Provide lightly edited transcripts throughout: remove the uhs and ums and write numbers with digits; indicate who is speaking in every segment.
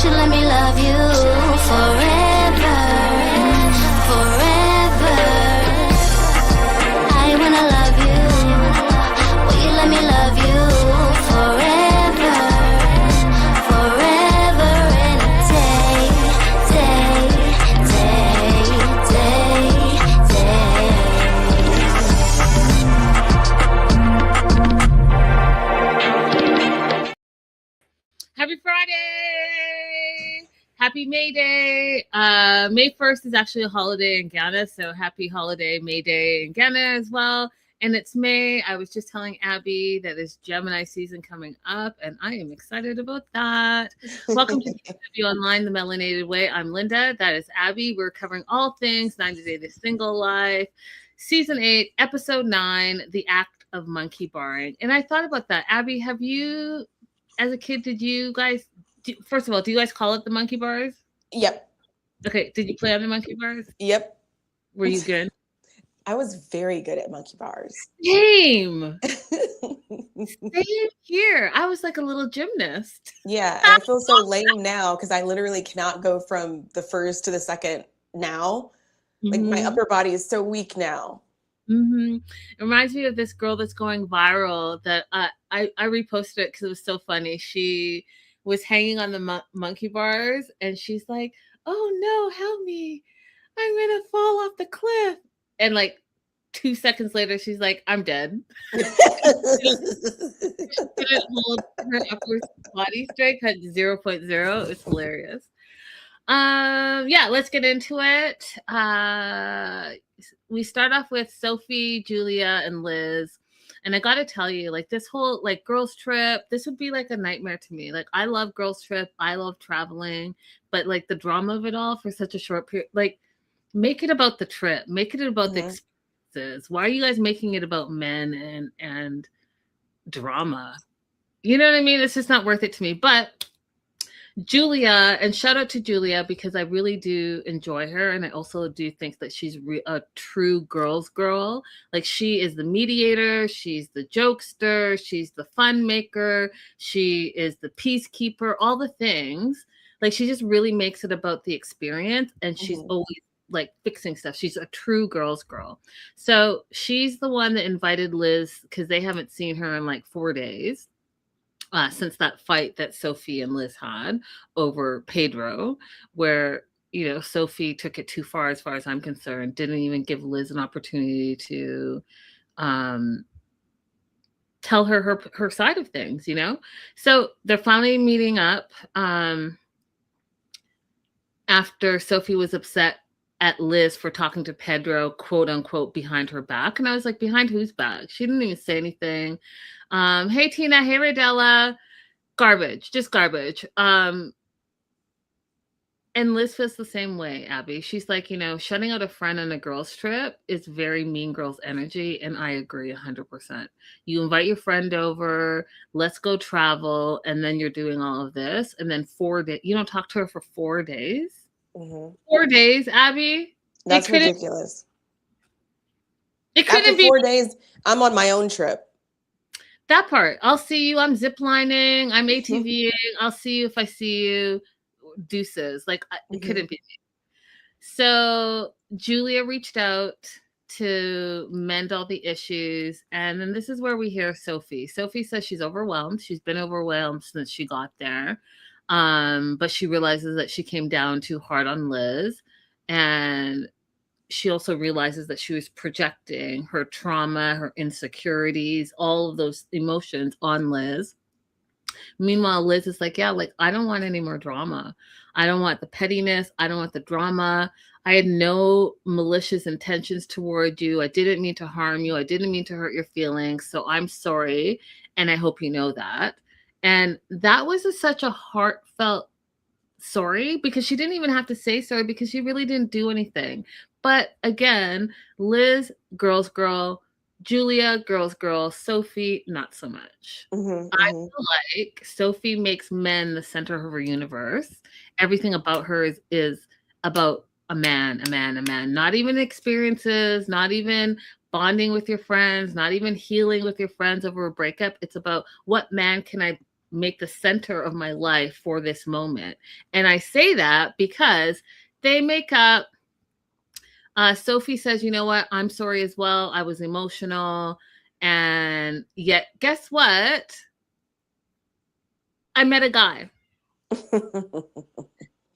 Speaker 1: you let me love you forever, forever? I wanna love you. Will you let me love you forever, forever and a day, day, day, day, day.
Speaker 2: Happy Friday! Happy May Day! May 1st is actually a holiday in Ghana, so happy holiday May Day in Ghana as well. And it's May. I was just telling Abby that it's Gemini season coming up, and I am excited about that. Welcome to DW Online, The Melanated Way. I'm Linda. That is Abby. We're covering all things 90 The Single Life, Season 8, Episode 9, The Act of Monkey Barring. And I thought about that. Abby, have you... As a kid, did you guys, first of all, do you guys call it the monkey bars?
Speaker 3: Yep.
Speaker 2: Okay, did you play on the monkey bars?
Speaker 3: Yep.
Speaker 2: Were you good?
Speaker 3: I was very good at monkey bars.
Speaker 2: Same. Same here. I was like a little gymnast.
Speaker 3: Yeah, and I feel so lame now because I literally cannot go from the first to the second now. Like my upper body is so weak now.
Speaker 2: It reminds me of this girl that's going viral that I reposted it because it was so funny. She was hanging on the monkey bars and she's like, "Oh no, help me. I'm going to fall off the cliff." And like 2 seconds later, she's like, "I'm dead." Couldn't hold her upper body strength, had 0.0. It's hilarious. Yeah, let's get into it. We start off with Sophie, Julia, and Liz. And I gotta tell you, like this whole like girls trip, this would be like a nightmare to me. Like I love girls trip, I love traveling, but like the drama of it all for such a short period, like make it about the trip, make it about the experiences. Why are you guys making it about men and drama? You know what I mean? It's just not worth it to me. But Julia, and shout out to Julia because I really do enjoy her, and I also do think that she's a true girl's girl. Like she is the mediator, she's the jokester, she's the fun maker, she is the peacekeeper, all the things. Like she just really makes it about the experience, and she's always like fixing stuff. She's a true girl's girl. So she's the one that invited Liz because they haven't seen her in like 4 days. Since that fight that Sophie and Liz had over Pedro, where, you know, Sophie took it too far as I'm concerned, didn't even give Liz an opportunity to tell her side of things, you know? So they're finally meeting up after Sophie was upset at Liz for talking to Pedro, quote unquote, behind her back. And I was like, behind whose back? She didn't even say anything. Hey, Tina. Hey, Radella. Garbage. Just garbage. And Liz feels the same way, Abby. She's like, you know, shutting out a friend on a girls trip is very mean girls energy. And I agree 100%. You invite your friend over, let's go travel. And then you're doing all of this. And then 4 days, you don't talk to her for 4 days. 4 days, Abby.
Speaker 3: That's ridiculous.
Speaker 2: It couldn't
Speaker 3: be 4 days. I'm on my own trip.
Speaker 2: That part. I'll see you. I'm ziplining. I'm ATVing. I'll see you if I see you. Deuces. Like it couldn't be me. So Julia reached out to mend all the issues, and then this is where we hear Sophie. Sophie says she's overwhelmed. She's been overwhelmed since she got there. But she realizes that she came down too hard on Liz, and she also realizes that she was projecting her trauma, her insecurities, all of those emotions on Liz. Meanwhile, Liz is like, yeah, like, I don't want any more drama. I don't want the pettiness. I don't want the drama. I had no malicious intentions toward you. I didn't mean to harm you. I didn't mean to hurt your feelings. So I'm sorry. And I hope you know that. And that was such a heartfelt sorry, because she didn't even have to say sorry because she really didn't do anything. But again, Liz, girl's girl, Julia, girl's girl, Sophie, not so much. I feel like Sophie makes men the center of her universe. Everything about her is about a man. Not even experiences, not even bonding with your friends, not even healing with your friends over a breakup. It's about what man can I make the center of my life for this moment. And I say that because they make up. Sophie says, you know what? I'm sorry as well. I was emotional. And yet, guess what? I met a guy.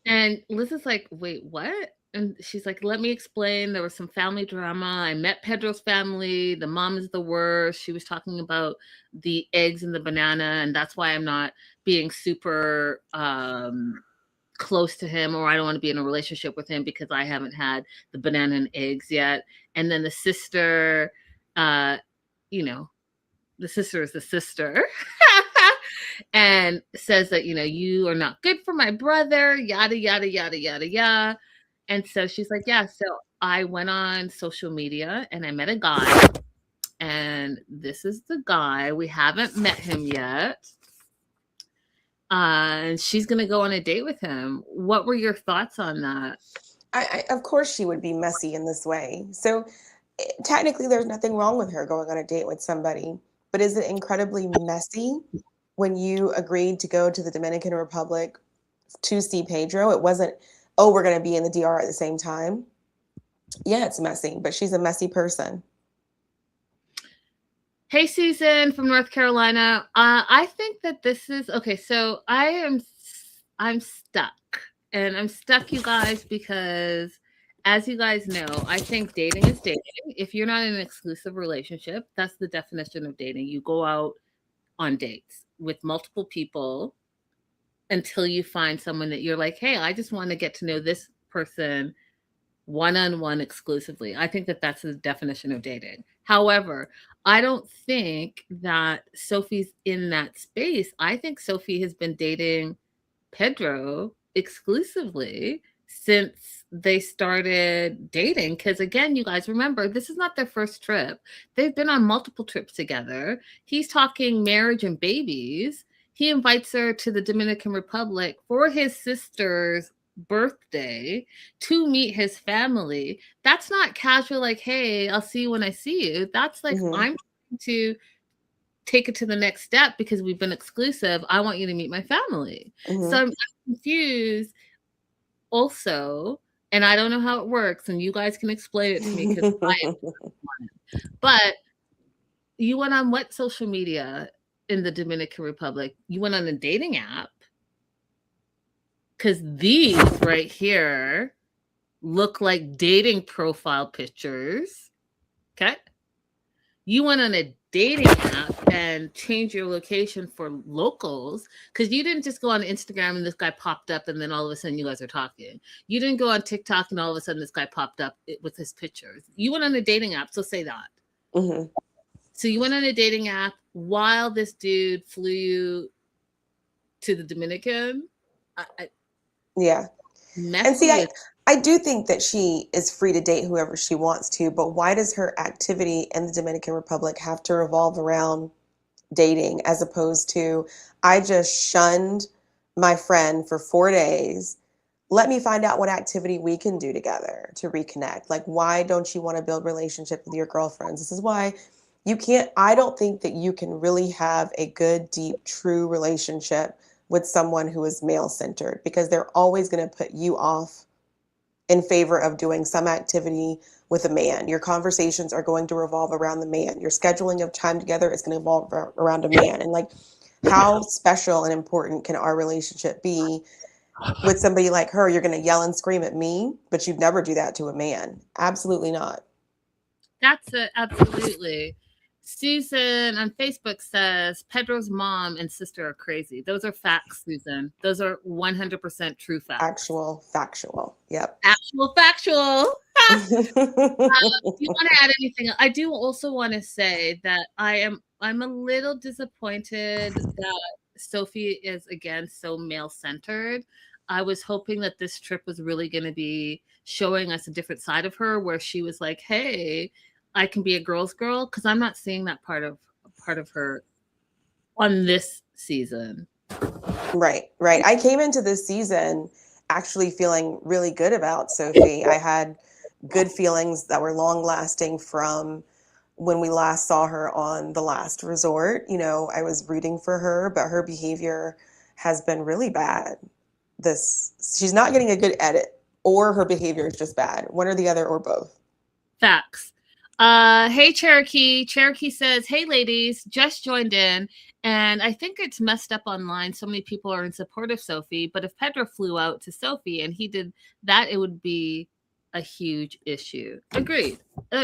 Speaker 2: And Liz is like, wait, what? And she's like, let me explain. There was some family drama. I met Pedro's family. The mom is the worst. She was talking about the eggs and the banana. And that's why I'm not being super close to him, or I don't want to be in a relationship with him because I haven't had the banana and eggs yet. And then the sister, you know, the sister is the sister. And says that, you know, you are not good for my brother, yada, yada, yada, yada, yada. And so she's like, yeah, so I went on social media and I met a guy. And this is the guy. We haven't met him yet. And she's going to go on a date with him. What were your thoughts on that?
Speaker 3: Of course she would be messy in this way. So technically there's nothing wrong with her going on a date with somebody. But is it incredibly messy when you agreed to go to the Dominican Republic to see Pedro? It wasn't, oh, we're going to be in the DR at the same time. Yeah, it's messy, but she's a messy person.
Speaker 2: Hey, Susan from North Carolina. I think that this is okay. So I'm stuck, and I'm stuck, you guys, because as you guys know, I think dating is dating. If you're not in an exclusive relationship, that's the definition of dating. You go out on dates with multiple people until you find someone that you're like, hey, I just want to get to know this person one-on-one exclusively. I think that that's the definition of dating. However, I don't think that Sophie's in that space. I think Sophie has been dating Pedro exclusively since they started dating. Because again, you guys remember, this is not their first trip. They've been on multiple trips together. He's talking marriage and babies. He invites her to the Dominican Republic for his sister's birthday to meet his family. That's not casual, like, hey, I'll see you when I see you. That's like, I'm trying to take it to the next step because we've been exclusive. I want you to meet my family. So I'm confused also, and I don't know how it works, and you guys can explain it to me because but you went on what social media in the Dominican Republic? You went on a dating app, because these right here look like dating profile pictures. Okay. You went on a dating app and changed your location for locals, because you didn't just go on Instagram and this guy popped up and then all of a sudden you guys are talking. You didn't go on TikTok and all of a sudden this guy popped up with his pictures. You went on a dating app, so say that. So you went on a dating app while this dude flew you to the Dominican.
Speaker 3: Yeah. And see, I do think that she is free to date whoever she wants to, but why does her activity in the Dominican Republic have to revolve around dating as opposed to, I just shunned my friend for 4 days. Let me find out what activity we can do together to reconnect. Like, why don't you want to build relationship with your girlfriends? This is why I don't think that you can really have a good, deep, true relationship with someone who is male-centered, because they're always going to put you off in favor of doing some activity with a man. Your conversations are going to revolve around the man. Your scheduling of time together is going to revolve around a man. And like, how special and important can our relationship be with somebody like her? You're going to yell and scream at me, but you'd never do that to a man. Absolutely not.
Speaker 2: That's it. Absolutely. Susan on Facebook says Pedro's mom and sister are crazy. Those are facts, Susan. Those are 100% true facts.
Speaker 3: Actual, factual. Yep.
Speaker 2: Actual, factual. Do you want to add anything? I do also want to say that I'm a little disappointed that Sophie is again so male-centered. I was hoping that this trip was really going to be showing us a different side of her, where she was like, hey, I can be a girl's girl, because I'm not seeing that part of her on this season.
Speaker 3: Right. I came into this season actually feeling really good about Sophie. I had good feelings that were long lasting from when we last saw her on The Last Resort. You know, I was rooting for her, but her behavior has been really bad. She's not getting a good edit, or her behavior is just bad. One or the other, or both.
Speaker 2: Facts. Hey, Cherokee. Cherokee says, hey, ladies, just joined in. And I think it's messed up online. So many people are in support of Sophie. But if Pedro flew out to Sophie and he did that, it would be a huge issue. Agreed.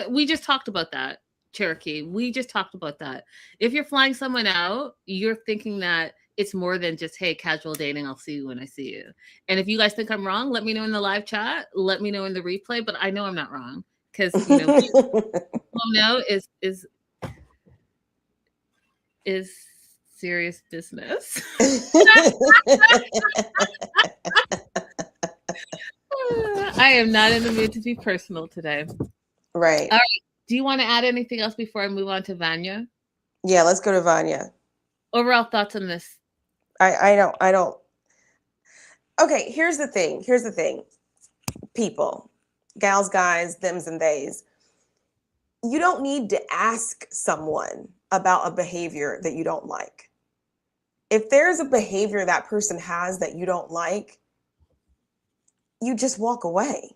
Speaker 2: We just talked about that, Cherokee. We just talked about that. If you're flying someone out, you're thinking that it's more than just, hey, casual dating, I'll see you when I see you. And if you guys think I'm wrong, let me know in the live chat. Let me know in the replay. But I know I'm not wrong. Because is serious business. I am not in the mood to be personal today.
Speaker 3: Right.
Speaker 2: All right. Do you want to add anything else before I move on to Vanya?
Speaker 3: Yeah, let's go to Vanya.
Speaker 2: Overall thoughts on this?
Speaker 3: I don't. Okay, here's the thing. People, gals, guys, thems and theys. You don't need to ask someone about a behavior that you don't like. If there's a behavior that person has that you don't like, you just walk away.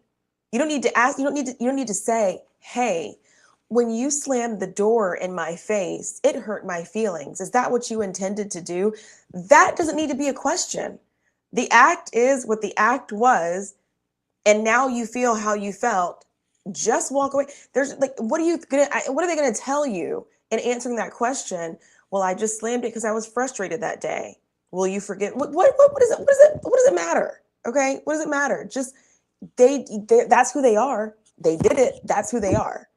Speaker 3: You don't need to ask, you don't need to say, hey, when you slammed the door in my face, it hurt my feelings. Is that what you intended to do? That doesn't need to be a question. The act is what the act was, and now you feel how you felt. Just walk away. There's like, what are they gonna tell you in answering that question? Well, I just slammed it because I was frustrated that day. Will you forget? What does it matter? Okay, what does it matter? Just they that's who they are. They did it. That's who they are.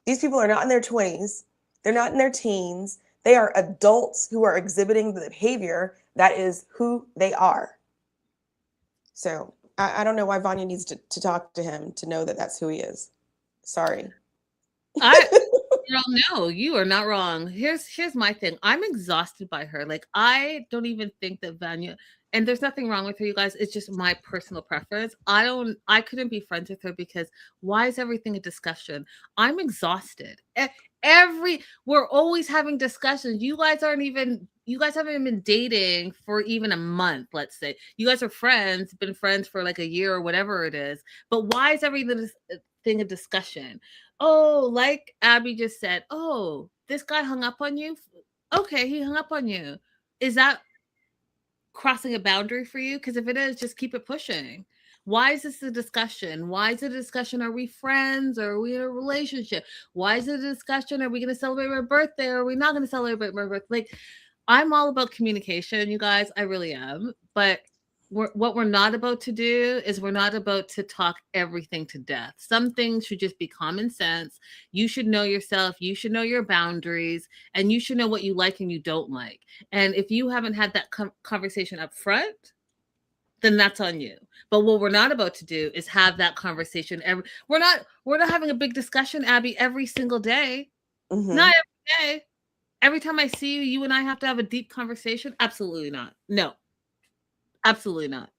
Speaker 3: These people are not in their 20s. They're not in their teens. They are adults who are exhibiting the behavior that is who they are. So I don't know why Vanya needs to talk to him to know that that's who he is. Sorry.
Speaker 2: No, you are not wrong. Here's my thing. I'm exhausted by her. Like, I don't even think that Vanya, and there's nothing wrong with her, you guys. It's just my personal preference. I couldn't be friends with her because why is everything a discussion? I'm exhausted. We're always having discussions. You guys haven't even been dating for even a month, let's say. You guys are friends, been friends for like a year or whatever it is. But why is everything a discussion? Oh, like Abby just said, oh, this guy hung up on you. Okay, he hung up on you. Is that crossing a boundary for you? Because if it is, just keep it pushing. Why is this a discussion? Why is it a discussion? Are we friends? Or are we in a relationship? Why is it a discussion? Are we going to celebrate my birthday? Or are we not going to celebrate my birthday? Like, I'm all about communication, you guys. I really am. But what we're not about to do is we're not about to talk everything to death. Some things should just be common sense. You should know yourself. You should know your boundaries, and you should know what you like and you don't like. And if you haven't had that conversation up front, then that's on you. But what we're not about to do is have that conversation. We're not having a big discussion, Abby, every single day. Mm-hmm. Not every day. Every time I see you, you and I have to have a deep conversation. Absolutely not. No. Absolutely not.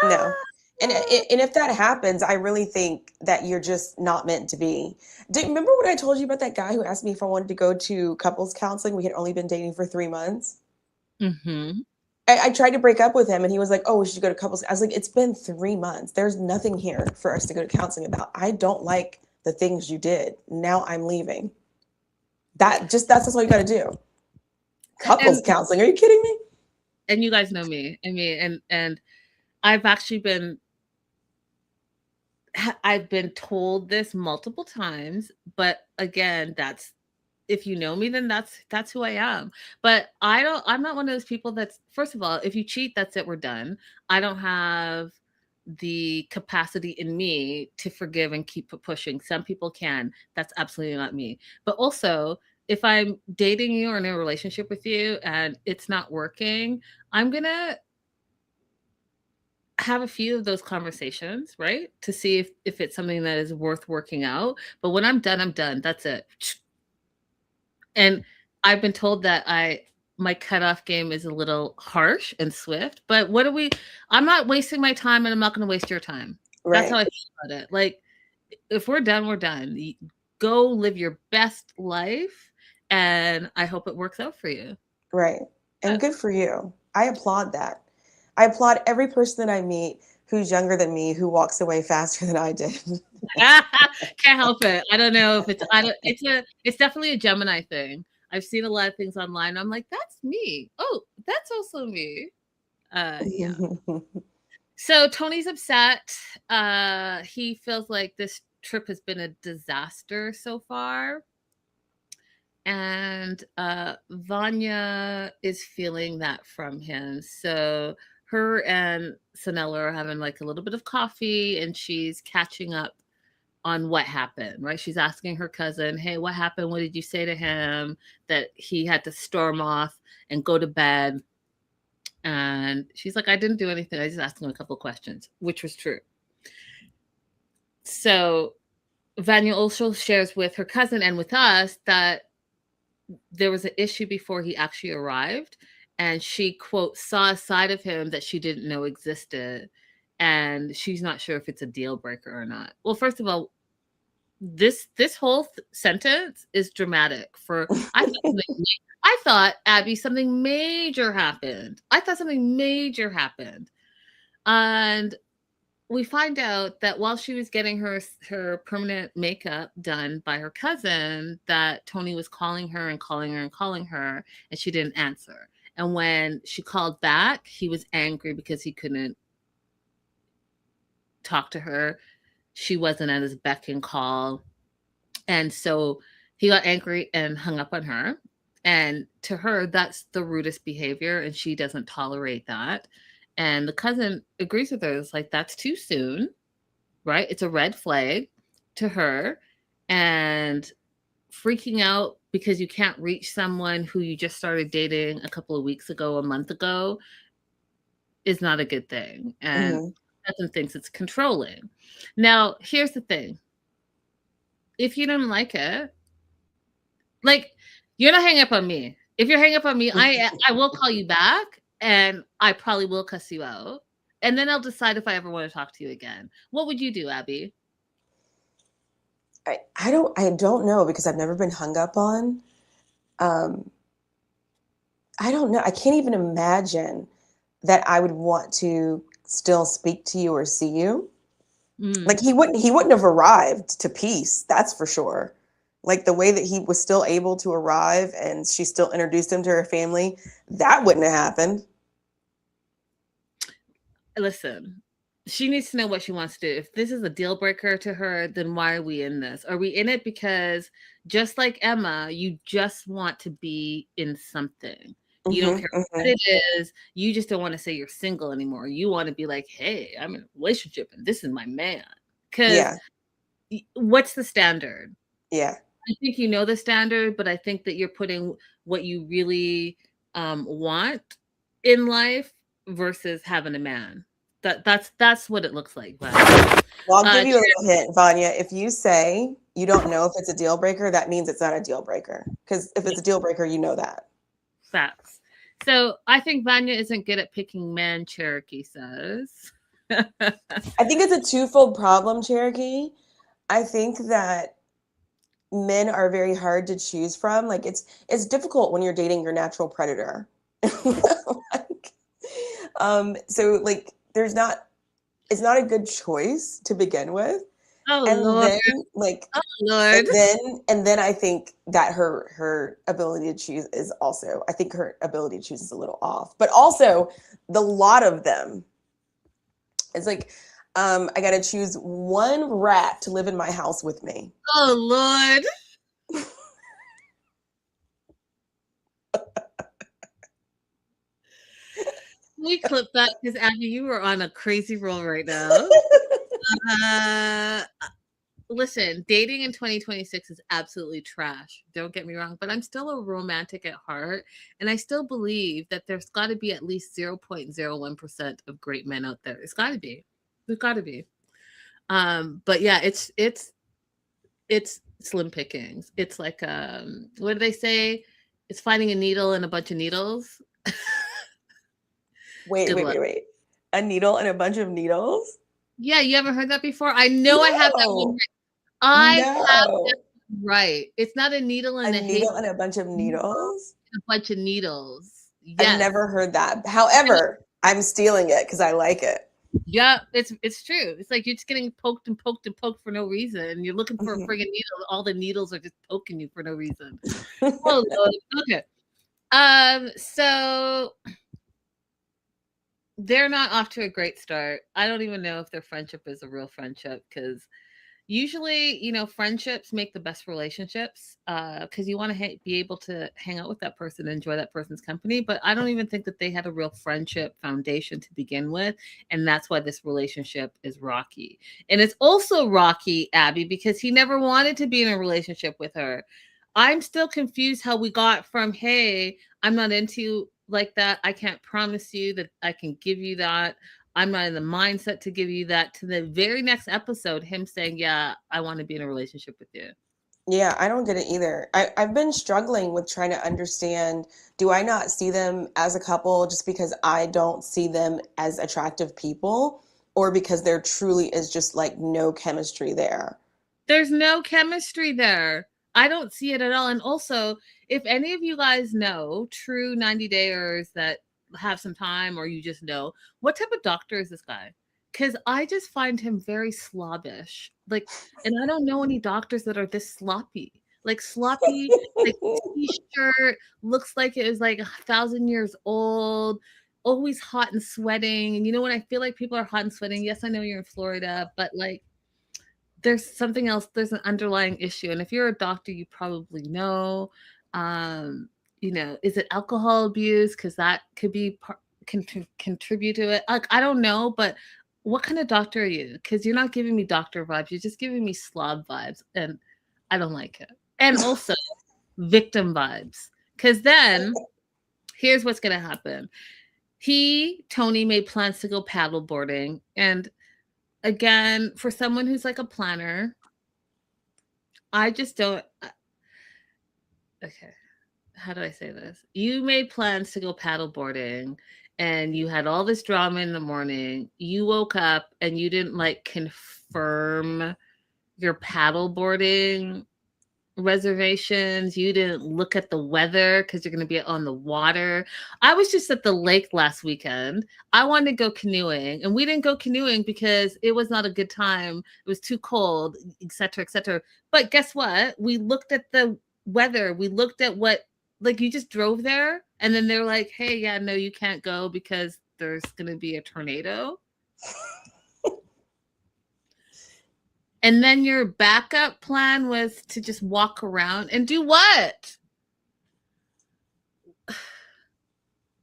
Speaker 3: No. And if that happens, I really think that you're just not meant to be. Remember what I told you about that guy who asked me if I wanted to go to couples counseling? We had only been dating for 3 months.
Speaker 2: Mm-hmm.
Speaker 3: I tried to break up with him, and he was like, oh, we should go to couples. I was like, it's been 3 months. There's nothing here for us to go to counseling about. I don't like the things you did. Now I'm leaving. That's all you got to do. Couples counseling. Are you kidding me?
Speaker 2: And you guys know me. I mean, and I've actually I've been told this multiple times, but again, if you know me, then that's who I am. But I'm not one of those people that's, first of all, if you cheat, that's it, we're done. I don't have the capacity in me to forgive and keep pushing. Some people can. That's absolutely not me. But also, if I'm dating you or in a relationship with you and it's not working, I'm going to have a few of those conversations, right? To see if it's something that is worth working out. But when I'm done, I'm done. That's it. And I've been told that my cutoff game is a little harsh and swift, but I'm not wasting my time, and I'm not going to waste your time. Right. That's how I feel about it. Like, if we're done, we're done. Go live your best life, and I hope it works out for you.
Speaker 3: Right. And good for you. I applaud that. I applaud every person that I meet who's younger than me who walks away faster than I did.
Speaker 2: Can't help it. I don't know if it's definitely a Gemini thing. I've seen a lot of things online. I'm like, that's me. Oh, that's also me. Yeah. So Tony's upset. He feels like this trip has been a disaster so far. And Vanya is feeling that from him. So her and Sanella are having like a little bit of coffee, and she's catching up on what happened, right? She's asking her cousin, hey, what happened? What did you say to him that he had to storm off and go to bed? And she's like, I didn't do anything. I just asked him a couple of questions, which was true. So Vanya also shares with her cousin and with us that there was an issue before he actually arrived, and she, quote, saw a side of him that she didn't know existed, and she's not sure if it's a deal breaker or not. Well, first of all, this whole sentence is dramatic. I thought, Abby, something major happened. And we find out that while she was getting her permanent makeup done by her cousin, that Tony was calling her, and she didn't answer. And when she called back, he was angry because he couldn't talk to her. She wasn't at his beck and call. And so he got angry and hung up on her. And to her, that's the rudest behavior, and she doesn't tolerate that. And the cousin agrees with her. It's like, that's too soon, right? It's a red flag to her. And freaking out because you can't reach someone who you just started dating a couple of weeks ago, a month ago, is not a good thing. And cousin thinks it's controlling. Now, here's the thing. If you don't like it, like, you're not hanging up on me. If you're hanging up on me, I will call you back, and I probably will cuss you out. And then I'll decide if I ever want to talk to you again. What would you do, Abby?
Speaker 3: I don't know, because I've never been hung up on. I don't know. I can't even imagine that I would want to still speak to you or see you. Like, he wouldn't have arrived to peace. That's for sure. Like, the way that he was still able to arrive and she still introduced him to her family, that wouldn't have happened.
Speaker 2: Listen, she needs to know what she wants to do. If this is a deal breaker to her, then why are we in this? Are we in it because, just like Emma, you just want to be in something? You don't care what it is. You just don't want to say you're single anymore. You want to be like, hey, I'm in a relationship and this is my man. Because what's the standard?
Speaker 3: Yeah.
Speaker 2: I think you know the standard, but I think that you're putting what you really want in life versus having a man. That's what it looks like.
Speaker 3: Well, I'll give you a little hint, Vanya. If you say you don't know if it's a deal breaker, that means it's not a deal breaker. Because if it's a deal breaker, you know that.
Speaker 2: Facts. So I think Vanya isn't good at picking men, Cherokee says.
Speaker 3: I think it's a twofold problem, Cherokee. I think that men are very hard to choose from. Like, it's difficult when you're dating your natural predator. So like, it's not a good choice to begin with.
Speaker 2: Oh, Lord.
Speaker 3: And then I think that her ability to choose is also, I think her ability to choose is a little off. But also, the lot of them, it's like, I got to choose one rat to live in my house with me.
Speaker 2: Oh, Lord. We clip that because, Abby, you are on a crazy roll right now. Listen, dating in 2026 is absolutely trash. Don't get me wrong, but I'm still a romantic at heart. And I still believe that there's got to be at least 0.01% of great men out there. It's got to be. There's got to be. But yeah, it's slim pickings. It's like, what do they say? It's finding a needle in a bunch of needles.
Speaker 3: Wait. A needle and a bunch of needles?
Speaker 2: Yeah, you ever heard that before? I know. No. I have that one. I have
Speaker 3: No.
Speaker 2: that right. It's not a needle
Speaker 3: A
Speaker 2: and a
Speaker 3: needle
Speaker 2: haystack.
Speaker 3: and a bunch of needles?
Speaker 2: A bunch of needles.
Speaker 3: I've
Speaker 2: Yes.
Speaker 3: never heard that. However, I'm stealing it because I like it.
Speaker 2: Yeah, it's true. It's like you're just getting poked and poked and poked for no reason. You're looking for a
Speaker 3: Mhm.
Speaker 2: friggin' needle. All the needles are just poking you for no reason. Oh Lord. Okay. So they're not off to a great start. I don't even know if their friendship is a real friendship because usually, friendships make the best relationships because you want to be able to hang out with that person and enjoy that person's company. But I don't even think that they had a real friendship foundation to begin with. And that's why this relationship is rocky. And it's also rocky, Abby, because he never wanted to be in a relationship with her. I'm still confused how we got from, hey, I'm not into you like that. I can't promise you that I can give you that. I'm not in the mindset to give you that, to the very next episode, him saying, yeah, I want to be in a relationship with you.
Speaker 3: Yeah, I don't get it either. I've been struggling with trying to understand, do I not see them as a couple just because I don't see them as attractive people, or because there truly is just like no chemistry there?
Speaker 2: There's no chemistry there. I don't see it at all. And also, if any of you guys know true 90-dayers that have some time, or you just know, what type of doctor is this guy? Because I just find him very slobbish. Like, and I don't know any doctors that are this sloppy. Like sloppy, like t-shirt, looks like it was like 1,000 years old, always hot and sweating. And when I feel like people are hot and sweating, yes, I know you're in Florida, but like there's something else, there's an underlying issue. And if you're a doctor, you probably know, is it alcohol abuse? Because that could be contribute to it. Like, I don't know, but what kind of doctor are you? Because you're not giving me doctor vibes. You're just giving me slob vibes. And I don't like it. And also victim vibes. Because then here's what's going to happen. Tony made plans to go paddle boarding. And again, for someone who's like a planner, I just don't. Okay, how do I say this? You made plans to go paddle boarding and you had all this drama in the morning. You woke up and you didn't like confirm your paddle boarding reservations. You didn't look at the weather because you're going to be on the water. I was just at the lake last weekend. I wanted to go canoeing, and we didn't go canoeing because it was not a good time. It was too cold, etc., etc. But guess what? We looked at the weather. We looked at what, like, you just drove there, and then they're like, hey, yeah, no, you can't go because there's going to be a tornado. And then your backup plan was to just walk around and do what?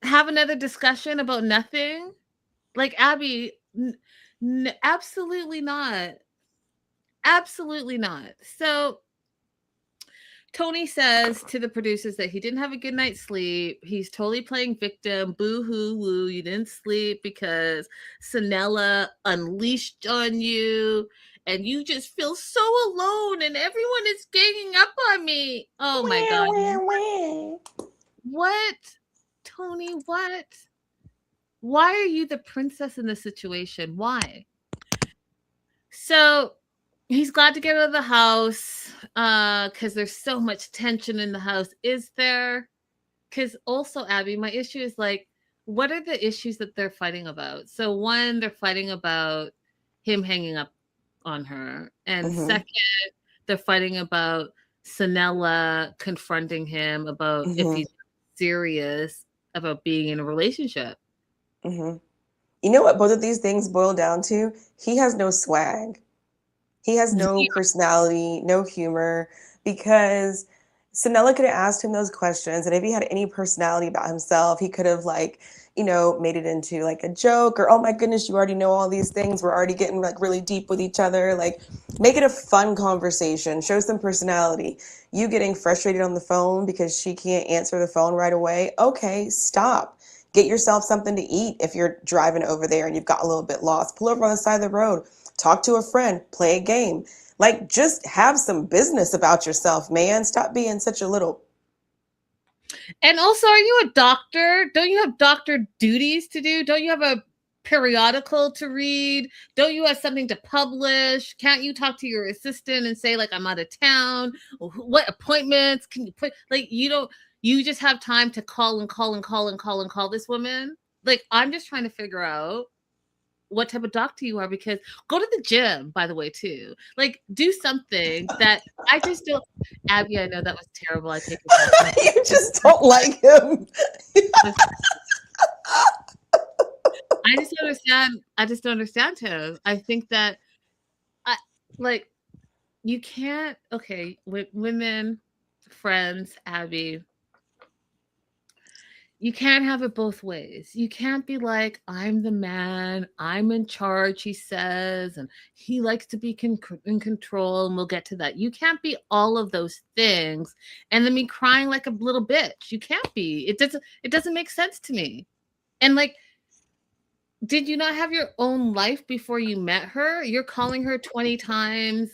Speaker 2: Have another discussion about nothing? Like, Abby, absolutely not. Absolutely not. So Tony says to the producers that he didn't have a good night's sleep. He's totally playing victim. Boo hoo woo. You didn't sleep because Sanella unleashed on you. And you just feel so alone and everyone is ganging up on me. Oh my God. What? Tony, what? Why are you the princess in this situation? Why? So he's glad to get out of the house because there's so much tension in the house. Is there? Because also, Abby, my issue is like, what are the issues that they're fighting about? So one, they're fighting about him hanging up on her. And second, they're fighting about Sanella confronting him about if he's serious about being in a relationship.
Speaker 3: You know what both of these things boil down to? He has no swag. He has no personality, no humor, because Sanella could have asked him those questions, and if he had any personality about himself, he could have made it into like a joke, or, oh my goodness, you already know all these things. We're already getting like really deep with each other. Like, make it a fun conversation, show some personality. You getting frustrated on the phone because she can't answer the phone right away. Okay, stop. Get yourself something to eat. If you're driving over there and you've got a little bit lost, pull over on the side of the road, talk to a friend, play a game. Like, just have some business about yourself, man. Stop being such a little.
Speaker 2: And also, are you a doctor? Don't you have doctor duties to do? Don't you have a periodical to read? Don't you have something to publish? Can't you talk to your assistant and say, like, I'm out of town? What appointments can you put? Like, you just have time to call and call and call and call and call this woman. Like, I'm just trying to figure out what type of doctor you are, because go to the gym, by the way, too. Like, do something that I just don't. Abby, I know that was terrible. I take it back.
Speaker 3: You just don't like him.
Speaker 2: I just don't understand. I just don't understand him. I think that you can't. Okay, with women, friends, Abby, you can't have it both ways. You can't be like, I'm the man, I'm in charge, he says, and he likes to be in control, and we'll get to that. You can't be all of those things and then be crying like a little bitch. You can't be. It doesn't make sense to me. And like, did you not have your own life before you met her? You're calling her 20 times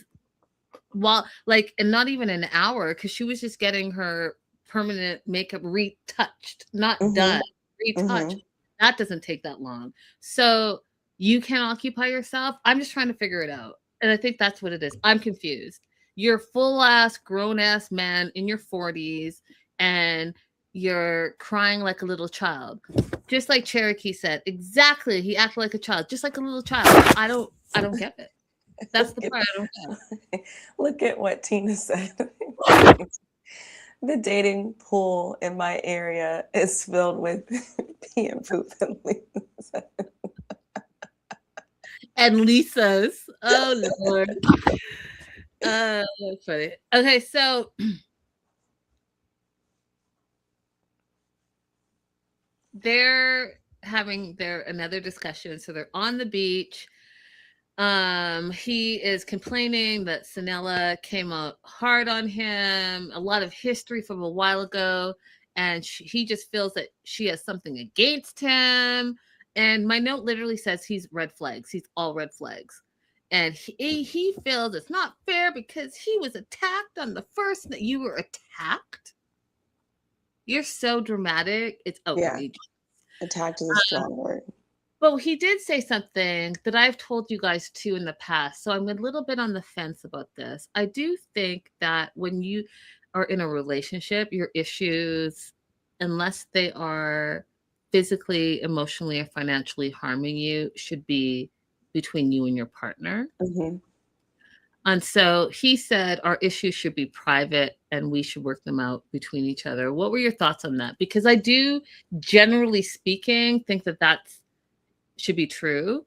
Speaker 2: while, like, and not even an hour, because she was just getting her permanent makeup retouched, not done, retouched. That doesn't take that long. So you can occupy yourself. I'm just trying to figure it out. And I think that's what it is. I'm confused. You're full ass, grown ass man in your 40s, and you're crying like a little child. Just like Cherokee said. Exactly. He acted like a child, just like a little child. I don't get it. That's the part I don't get.
Speaker 3: Look at what Tina said. The dating pool in my area is filled with pee and poop and Lisa.
Speaker 2: And Lisa's. Oh, Lord. That's funny. Okay, so they're having another discussion. So they're on the beach. He is complaining that Sanella came out hard on him, a lot of history from a while ago, and he just feels that she has something against him. And my note literally says he's red flags. He's all red flags. And he feels it's not fair because he was attacked on the first that you were attacked. You're so dramatic. It's outrageous.
Speaker 3: Yeah. Attacked is a strong word.
Speaker 2: But he did say something that I've told you guys too in the past. So I'm a little bit on the fence about this. I do think that when you are in a relationship, your issues, unless they are physically, emotionally, or financially harming you, should be between you and your partner. And so he said our issues should be private and we should work them out between each other. What were your thoughts on that? Because I do, generally speaking, think that that's should be true.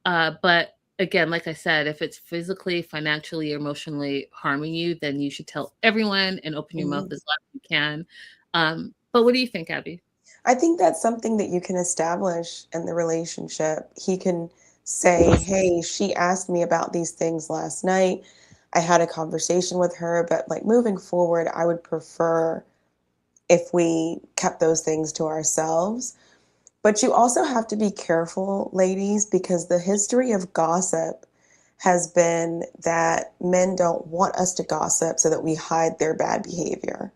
Speaker 2: But again, like I said, if it's physically, financially, emotionally harming you, then you should tell everyone and open your mouth as loud as you can. But what do you think, Abby?
Speaker 3: I think that's something that you can establish in the relationship. He can say, hey, she asked me about these things last night. I had a conversation with her, but like moving forward, I would prefer if we kept those things to ourselves. But you also have to be careful, ladies, because the history of gossip has been that men don't want us to gossip so that we hide their bad behavior.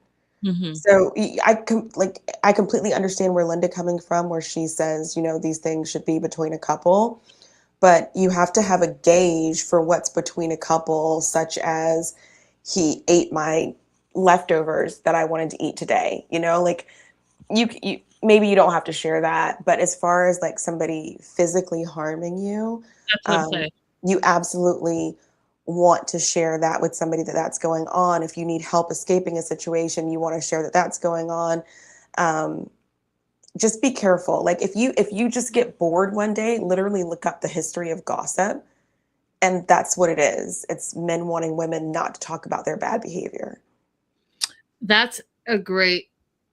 Speaker 3: So I completely understand where Linda coming from, where she says, you know, these things should be between a couple, but you have to have a gauge for what's between a couple, such as he ate my leftovers that I wanted to eat today. You know, like you maybe you don't have to share that, but as far as like somebody physically harming you, you absolutely want to share that with somebody that's going on. If you need help escaping a situation, you want to share that that's going on. Just be careful. Like if you just get bored one day, literally look up the history of gossip, and that's what it is. It's men wanting women not to talk about their bad behavior.
Speaker 2: That's a great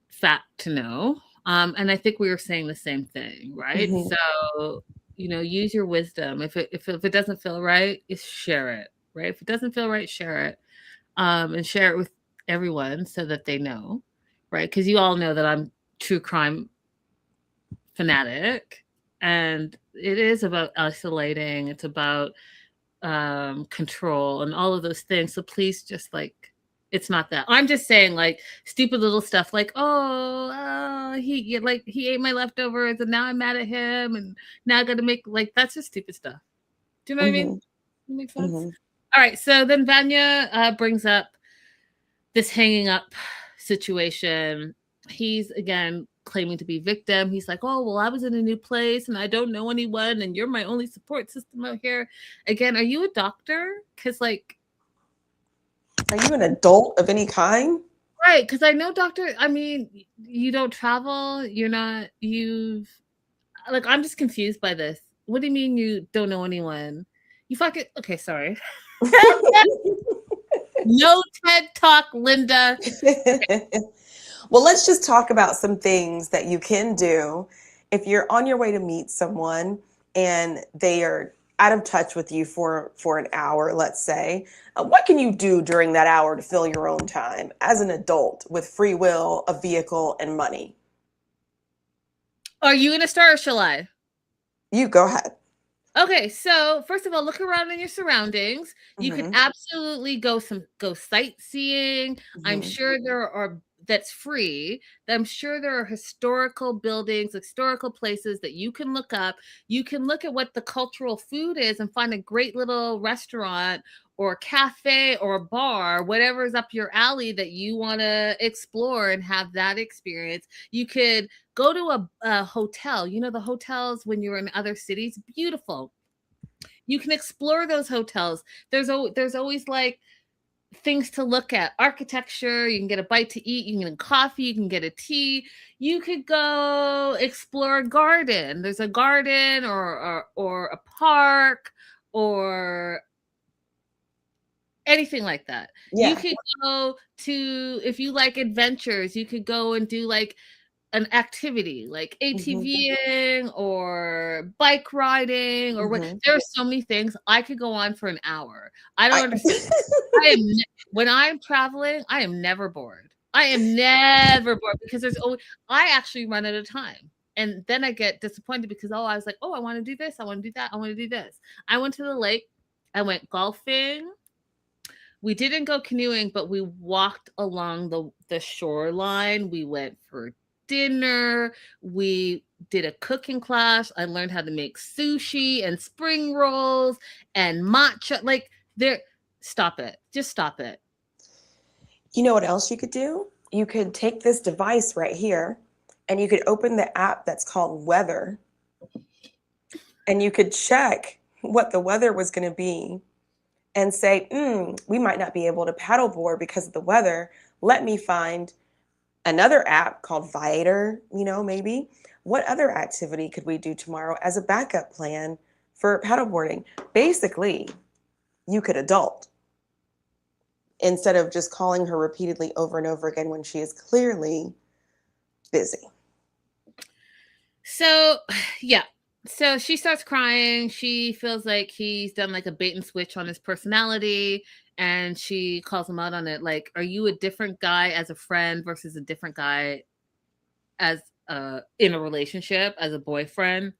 Speaker 2: fact to know. And I think we were saying the same thing, right? So, you know, use your wisdom. If it doesn't feel right, share it, right? If it doesn't feel right, share it. And share it with everyone so that they know, right? Because you all know that I'm true crime fanatic, and it is about isolating. It's about control and all of those things. So please just like It's not that. I'm just saying, like, stupid little stuff like, he ate my leftovers and now I'm mad at him and now I got to make, like, that's just stupid stuff. Do you know what I mean? That makes sense. All right. So then Vanya brings up this hanging up situation. He's again claiming to be victim. He's like, oh, well, I was in a new place and I don't know anyone and you're my only support system out here. Again, are you a doctor? Because, like,
Speaker 3: are you an adult of any kind?
Speaker 2: Right, because I know you don't travel, I'm just confused by this. What do you mean you don't know anyone? Okay, sorry. No TED Talk, Linda.
Speaker 3: Well, let's just talk about some things that you can do if you're on your way to meet someone and they are out of touch with you for an hour, let's say. What can you do during that hour to fill your own time as an adult with free will, a vehicle, and money?
Speaker 2: Are you going to start or shall I?
Speaker 3: You go ahead.
Speaker 2: Okay, so first of all, look around in your surroundings. You can absolutely go sightseeing. I'm sure that's free. I'm sure there are historical buildings, historical places that you can look up. You can look at what the cultural food is and find a great little restaurant or cafe or bar, whatever is up your alley that you want to explore and have that experience. You could go to a hotel. You know, the hotels when you're in other cities, beautiful. You can explore those hotels. There's always like things to look at, architecture. You can get a bite to eat. You can get coffee. You can get a tea. You could go explore a garden. There's a garden or a park or anything like that. Yeah. You could go to, if you like adventures, you could go and do like an activity like ATVing or bike riding or what. There are so many things. I could go on for an hour. I don't understand. When I'm traveling, I am never bored. I am never bored because I actually run out of time. And then I get disappointed because, I was like, I want to do this. I want to do that. I want to do this. I went to the lake. I went golfing. We didn't go canoeing, but we walked along the shoreline. We went for dinner. We did a cooking class. I learned how to make sushi and spring rolls and matcha. Stop it. Just stop it.
Speaker 3: You know what else you could do? You could take this device right here and you could open the app that's called Weather. And you could check what the weather was going to be and say, we might not be able to paddleboard because of the weather. Let me find another app called Viator, maybe. What other activity could we do tomorrow as a backup plan for paddleboarding? Basically, you could adult instead of just calling her repeatedly over and over again when she is clearly busy.
Speaker 2: So, yeah. So she starts crying. She feels like he's done like a bait and switch on his personality. And she calls him out on it. Like, are you a different guy as a friend versus a different guy as in a relationship as a boyfriend?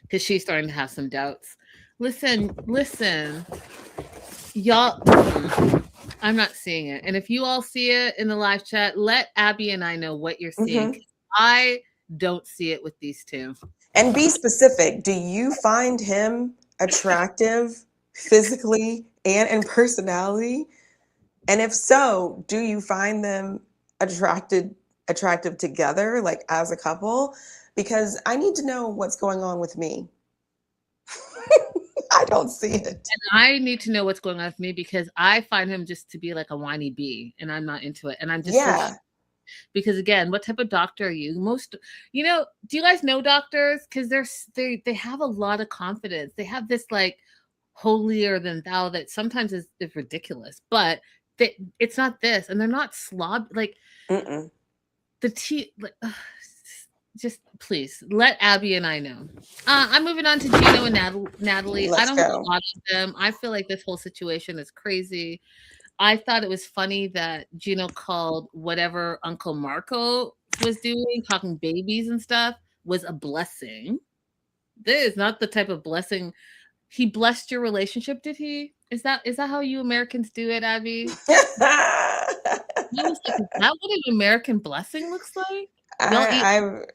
Speaker 2: Because she's starting to have some doubts. Listen, y'all. I'm not seeing it. And if you all see it in the live chat, let Abby and I know what you're seeing. I don't see it with these two.
Speaker 3: And be specific. Do you find him attractive physically and in personality? And if so, do you find them attractive together, like as a couple? Because I need to know what's going on with me. I don't see it.
Speaker 2: And I need to know what's going on with me because I find him just to be like a whiny bee and I'm not into it. And I'm just because again, what type of doctor are you? Do you guys know doctors? Because they have a lot of confidence. They have this like holier than thou that sometimes is ridiculous, but it's not this, and they're not slob like the tea. Just please let Abby and I know. I'm moving on to Gino and Natalie. I don't know a lot of them. I feel like this whole situation is crazy. I thought it was funny that Gino called whatever Uncle Marco was doing, talking babies and stuff, was a blessing. This is not the type of blessing. He blessed your relationship, did he? Is that how you Americans do it, Abby?
Speaker 3: I,
Speaker 2: I was like, is that what an American blessing looks like? Y'all eat.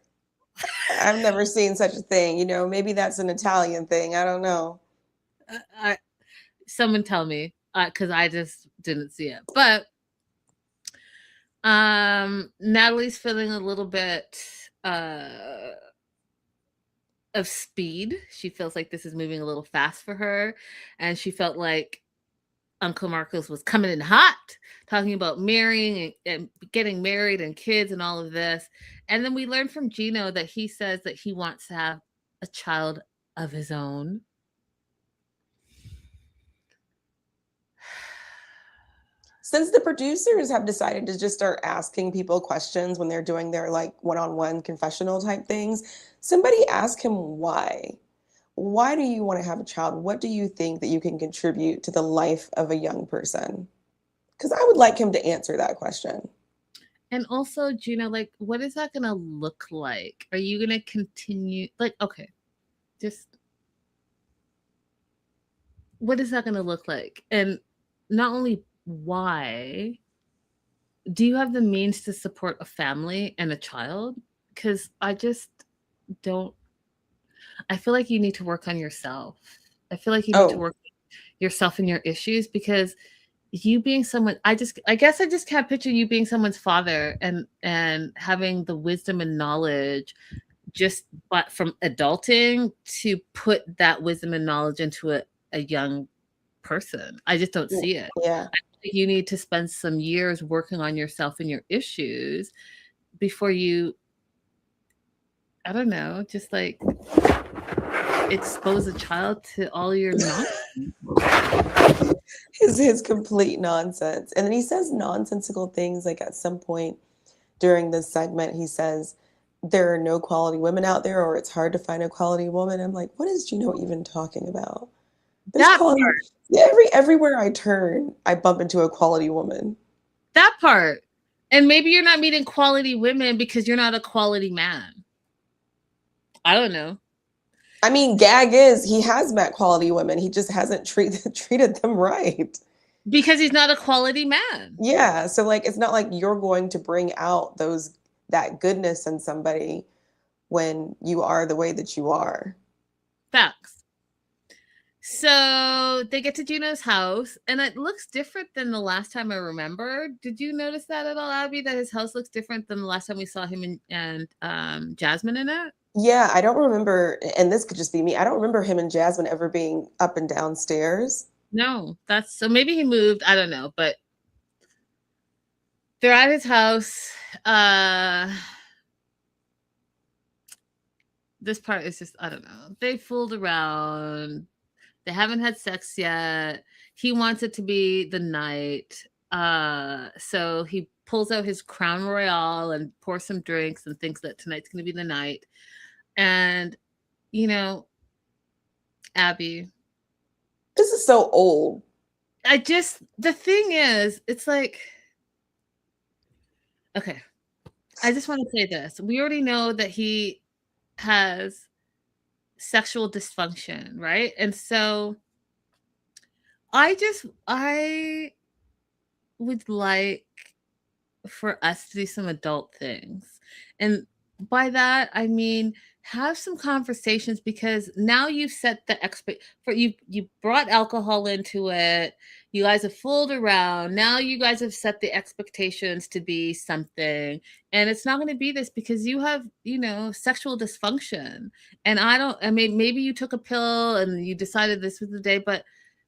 Speaker 3: I've never seen such a thing. You know, maybe that's an Italian thing. I don't know.
Speaker 2: Someone tell me, because I just didn't see it. But Natalie's feeling a little bit of speed. She feels like this is moving a little fast for her, and she felt like Uncle Marcos was coming in hot, talking about marrying and getting married and kids and all of this. And then we learned from Gino that he says that he wants to have a child of his own.
Speaker 3: Since the producers have decided to just start asking people questions when they're doing their like one-on-one confessional type things, somebody ask him why. Why do you want to have a child? What do you think that you can contribute to the life of a young person? Because I would like him to answer that question.
Speaker 2: And also, Gina, like, what is that going to look like? Are you going to continue? Like, okay, just what is that going to look like? And not only why, do you have the means to support a family and a child? Because I just don't. I feel like you need to work on yourself. I feel like you need to work on yourself and your issues, because you being someone, I guess I just can't picture you being someone's father and having the wisdom and knowledge just but from adulting to put that wisdom and knowledge into a young person. I just don't see it.
Speaker 3: Yeah.
Speaker 2: I think you need to spend some years working on yourself and your issues before you, I don't know, just like expose a child to all your nonsense.
Speaker 3: His complete nonsense. And then he says nonsensical things, like at some point during this segment, he says, there are no quality women out there, or it's hard to find a quality woman. I'm like, what is Gino even talking about? There's
Speaker 2: That
Speaker 3: quality,
Speaker 2: part.
Speaker 3: everywhere I turn, I bump into a quality woman.
Speaker 2: That part. And maybe you're not meeting quality women because you're not a quality man. I don't know.
Speaker 3: I mean, gag is he has met quality women. He just hasn't treated them right.
Speaker 2: Because he's not a quality man.
Speaker 3: Yeah. So like, it's not like you're going to bring out that goodness in somebody when you are the way that you are.
Speaker 2: Facts. So they get to Gino's house, and it looks different than the last time I remember. Did you notice that at all, Abby, that his house looks different than the last time we saw him and Jasmine in it?
Speaker 3: Yeah, I don't remember, and this could just be me, I don't remember him and Jasmine ever being up and downstairs.
Speaker 2: No, so maybe he moved. I don't know, but they're at his house. This part is just, I don't know. They fooled around. They haven't had sex yet. He wants it to be the night. So he pulls out his Crown Royale and pours some drinks and thinks that tonight's going to be the night. And, you know, Abby.
Speaker 3: This is so old.
Speaker 2: The thing is, it's like, okay, I just want to say this. We already know that he has sexual dysfunction, right? And so I would like for us to do some adult things. And by that, I mean, have some conversations, because now you've set the you brought alcohol into it. You guys have fooled around. Now you guys have set the expectations to be something, and it's not going to be this, because you have, sexual dysfunction. And I mean, maybe you took a pill and you decided this was the day, but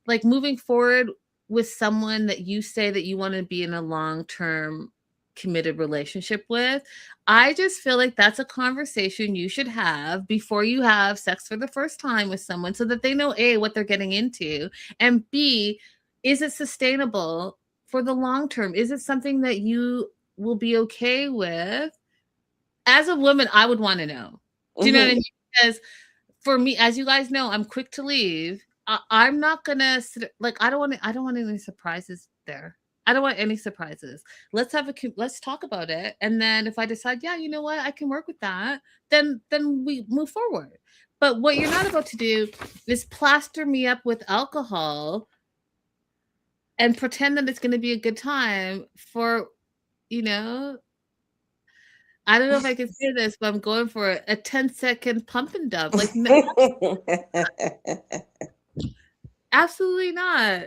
Speaker 2: like moving forward with someone that you say that you want to be in a long-term committed relationship with, I just feel like that's a conversation you should have before you have sex for the first time with someone, so that they know A, what they're getting into, and B, is it sustainable for the long term? Is it something that you will be okay with? As a woman, I would want to know. Do you know what I mean? Because for me, as you guys know, I'm quick to leave. I'm not gonna like, I don't want any surprises there. I don't want any surprises. Let's talk about it, and then if I decide, yeah, you know what, I can work with that, then we move forward. But what you're not about to do is plaster me up with alcohol and pretend that it's going to be a good time for, you know, I don't know if I can say this, but I'm going for a 10-second pump and dump. Like, no, absolutely not.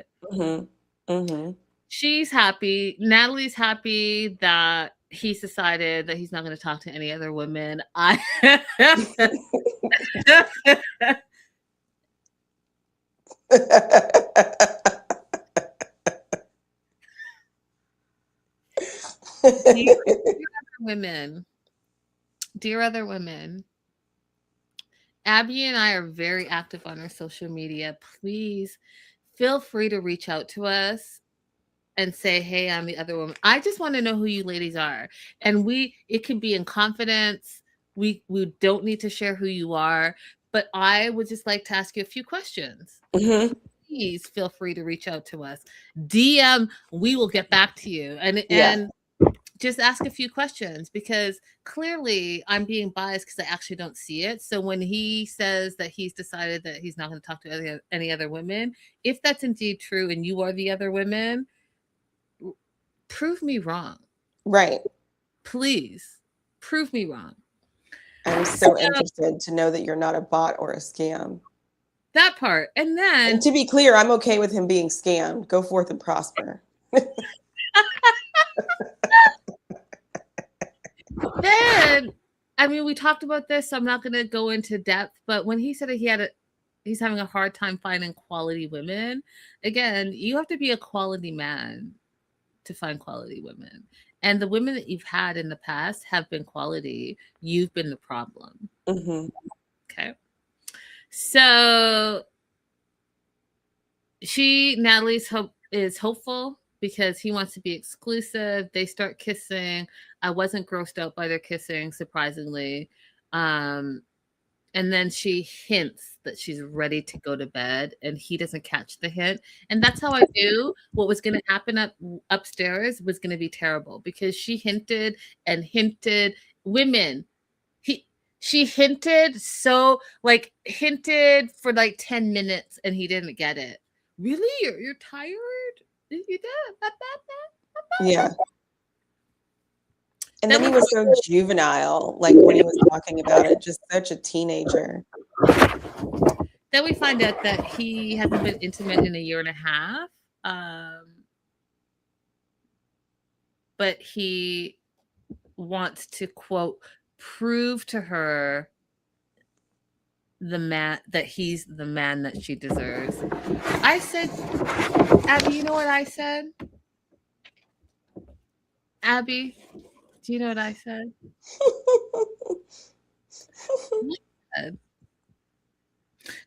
Speaker 2: She's happy. Natalie's happy that he's decided that he's not going to talk to any other women. Dear other women, Abby and I are very active on our social media. Please feel free to reach out to us and say, hey, I'm the other woman. I just want to know who you ladies are. And it can be in confidence. We don't need to share who you are, but I would just like to ask you a few questions. Please feel free to reach out to us. DM, we will get back to you. And just ask a few questions, because clearly I'm being biased because I actually don't see it. So when he says that he's decided that he's not going to talk to any other women, if that's indeed true and you are the other women, prove me wrong.
Speaker 3: Right.
Speaker 2: Please prove me wrong.
Speaker 3: I'm so interested to know that you're not a bot or a scam.
Speaker 2: That part. And then,
Speaker 3: and to be clear, I'm okay with him being scammed. Go forth and prosper.
Speaker 2: Then, I mean, we talked about this, so I'm not going to go into depth, but when he said that he's having a hard time finding quality women, again, you have to be a quality man to find quality women. And the women that you've had in the past have been quality. You've been the problem. Okay. So Natalie's is hopeful because he wants to be exclusive. They start kissing. I wasn't grossed out by their kissing, surprisingly. And then she hints that she's ready to go to bed, and he doesn't catch the hint. And that's how I knew what was going to happen upstairs was going to be terrible, because she hinted and hinted. Women, she hinted hinted for like 10 minutes, and he didn't get it. Really? You're tired? You did?
Speaker 3: Yeah. And then he was so juvenile, like when he was talking about it, just such a teenager.
Speaker 2: Then we find out that he hasn't been intimate in a year and a half. But he wants to, quote, prove to her that he's the man that she deserves. I said, Abby, you know what I said? Abby, do you know what I said?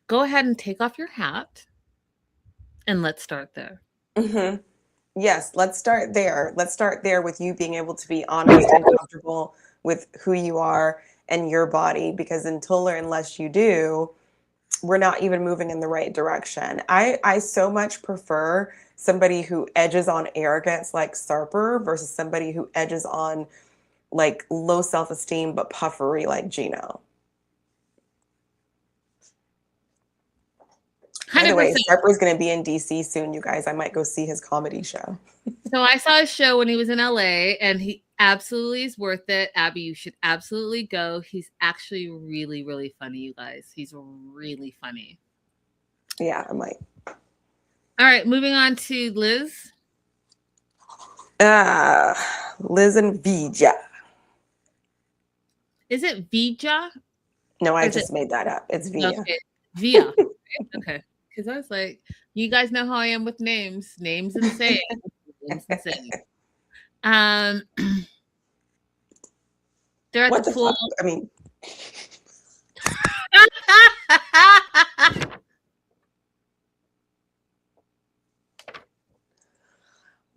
Speaker 2: Go ahead and take off your hat, and let's start there.
Speaker 3: Yes, let's start there. Let's start there with you being able to be honest and comfortable with who you are and your body, because until or unless you do, we're not even moving in the right direction. I so much prefer somebody who edges on arrogance like Sarper versus somebody who edges on like low self-esteem but puffery like Gino. 100%. By the way, Sarper's going to be in DC soon, you guys. I might go see his comedy show.
Speaker 2: So I saw his show when he was in LA, and he absolutely is worth it. Abby, you should absolutely go. He's actually really, really funny, you guys. He's really funny.
Speaker 3: Yeah, I might.
Speaker 2: All right, moving on to Liz.
Speaker 3: Liz and Vija.
Speaker 2: Is it Vija?
Speaker 3: No, I just made that up. It's Via.
Speaker 2: Okay. Via. Okay. Because I was like, you guys know how I am with names. Names insane. Names insane. They're at
Speaker 3: what
Speaker 2: the pool.
Speaker 3: Fuck? I mean,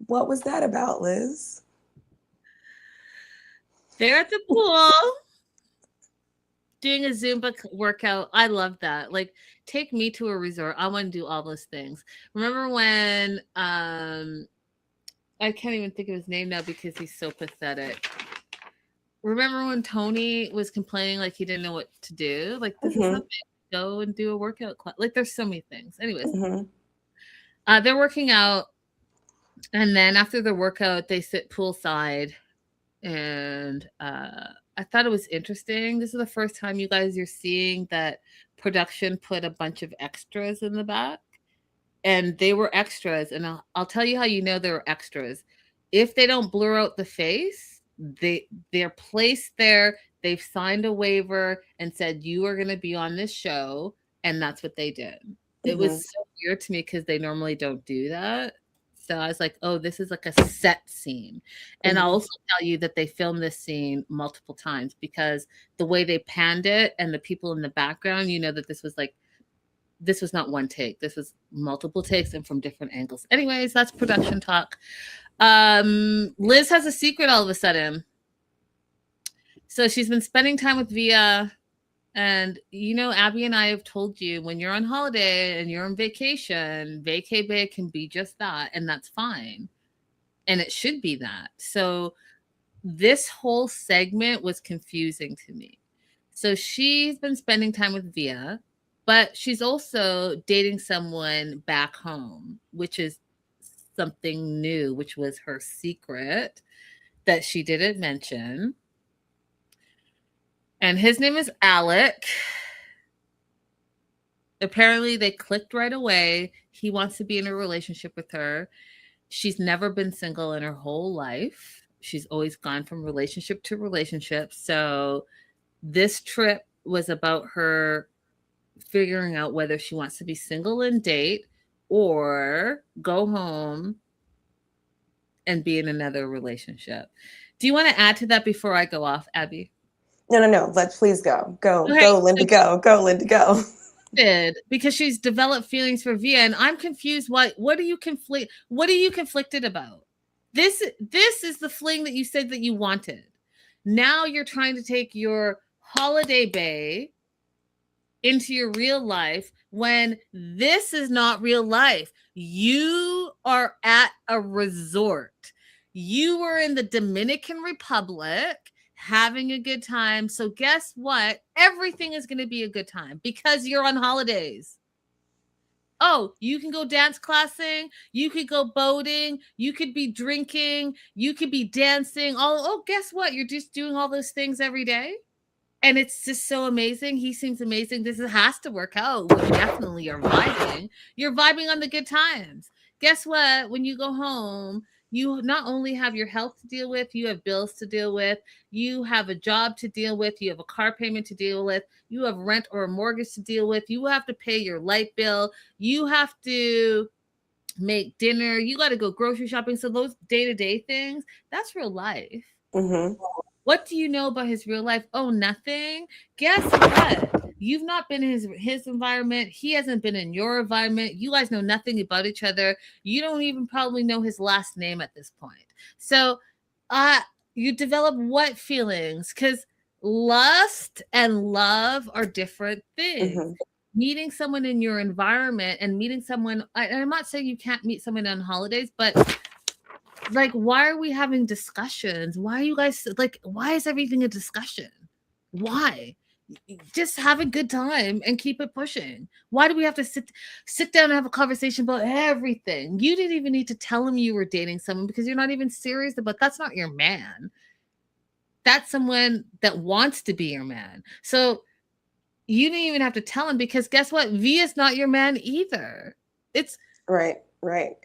Speaker 3: what was that about, Liz?
Speaker 2: They're at the pool doing a Zumba workout. I love that. Like, take me to a resort. I want to do all those things. Remember when I can't even think of his name now because he's so pathetic. Remember when Tony was complaining like he didn't know what to do? Like, this is something. Go and do a workout class. Like, there's so many things. Anyways, they're working out. And then after the workout, they sit poolside. And I thought it was interesting. This is the first time you guys are seeing that production put a bunch of extras in the back. And they were extras. And I'll tell you how you know they were extras. If they don't blur out the face, they're placed there. They've signed a waiver and said, you are going to be on this show. And that's what they did. It was so weird to me because they normally don't do that. So I was like, oh, this is like a set scene. And I'll also tell you that they filmed this scene multiple times because the way they panned it and the people in the background, you know that this was not one take. This was multiple takes and from different angles. Anyways, that's production talk. Liz has a secret all of a sudden. So she's been spending time with Via. And, you know, Abby and I have told you when you're on holiday and you're on vacation, vacay bae can be just that. And that's fine. And it should be that. So this whole segment was confusing to me. So she's been spending time with Via, but she's also dating someone back home, which is something new, which was her secret that she didn't mention. And his name is Alec. Apparently, they clicked right away. He wants to be in a relationship with her. She's never been single in her whole life. She's always gone from relationship to relationship. So this trip was about her figuring out whether she wants to be single and date or go home and be in another relationship. Do you want to add to that before I go off, Abby?
Speaker 3: No. Let's please go. Go, Linda, go. Go, Linda, go.
Speaker 2: Because she's developed feelings for Via, and I'm confused. What are you conflicted about? This is the fling that you said that you wanted. Now you're trying to take your holiday bae into your real life when this is not real life. You are at a resort. You were in the Dominican Republic having a good time. So guess what? Everything is going to be a good time because you're on holidays. Oh, you can go dance classing. You could go boating. You could be drinking. You could be dancing. Oh, guess what? You're just doing all those things every day. And it's just so amazing. He seems amazing. This has to work out. We definitely are vibing. You're vibing on the good times. Guess what? When you go home, you not only have your health to deal with, you have bills to deal with, you have a job to deal with, you have a car payment to deal with, you have rent or a mortgage to deal with, you have to pay your light bill, you have to make dinner, you got to go grocery shopping. So those day-to-day things, that's real life. What do you know about his real life? Oh, nothing. Guess what? You've not been in his environment. He hasn't been in your environment. You guys know nothing about each other. You don't even probably know his last name at this point. So you develop what feelings? Because lust and love are different things. Meeting someone in your environment and meeting someone, and I'm not saying you can't meet someone on holidays, but like, why are we having discussions? Why are you guys like, why is everything a discussion? Why? Just have a good time and keep it pushing. Why do we have to sit down and have a conversation about everything? You didn't even need to tell him you were dating someone because you're not even serious about that's not your man. That's someone that wants to be your man. So you didn't even have to tell him because guess what? V is not your man either. It's
Speaker 3: right.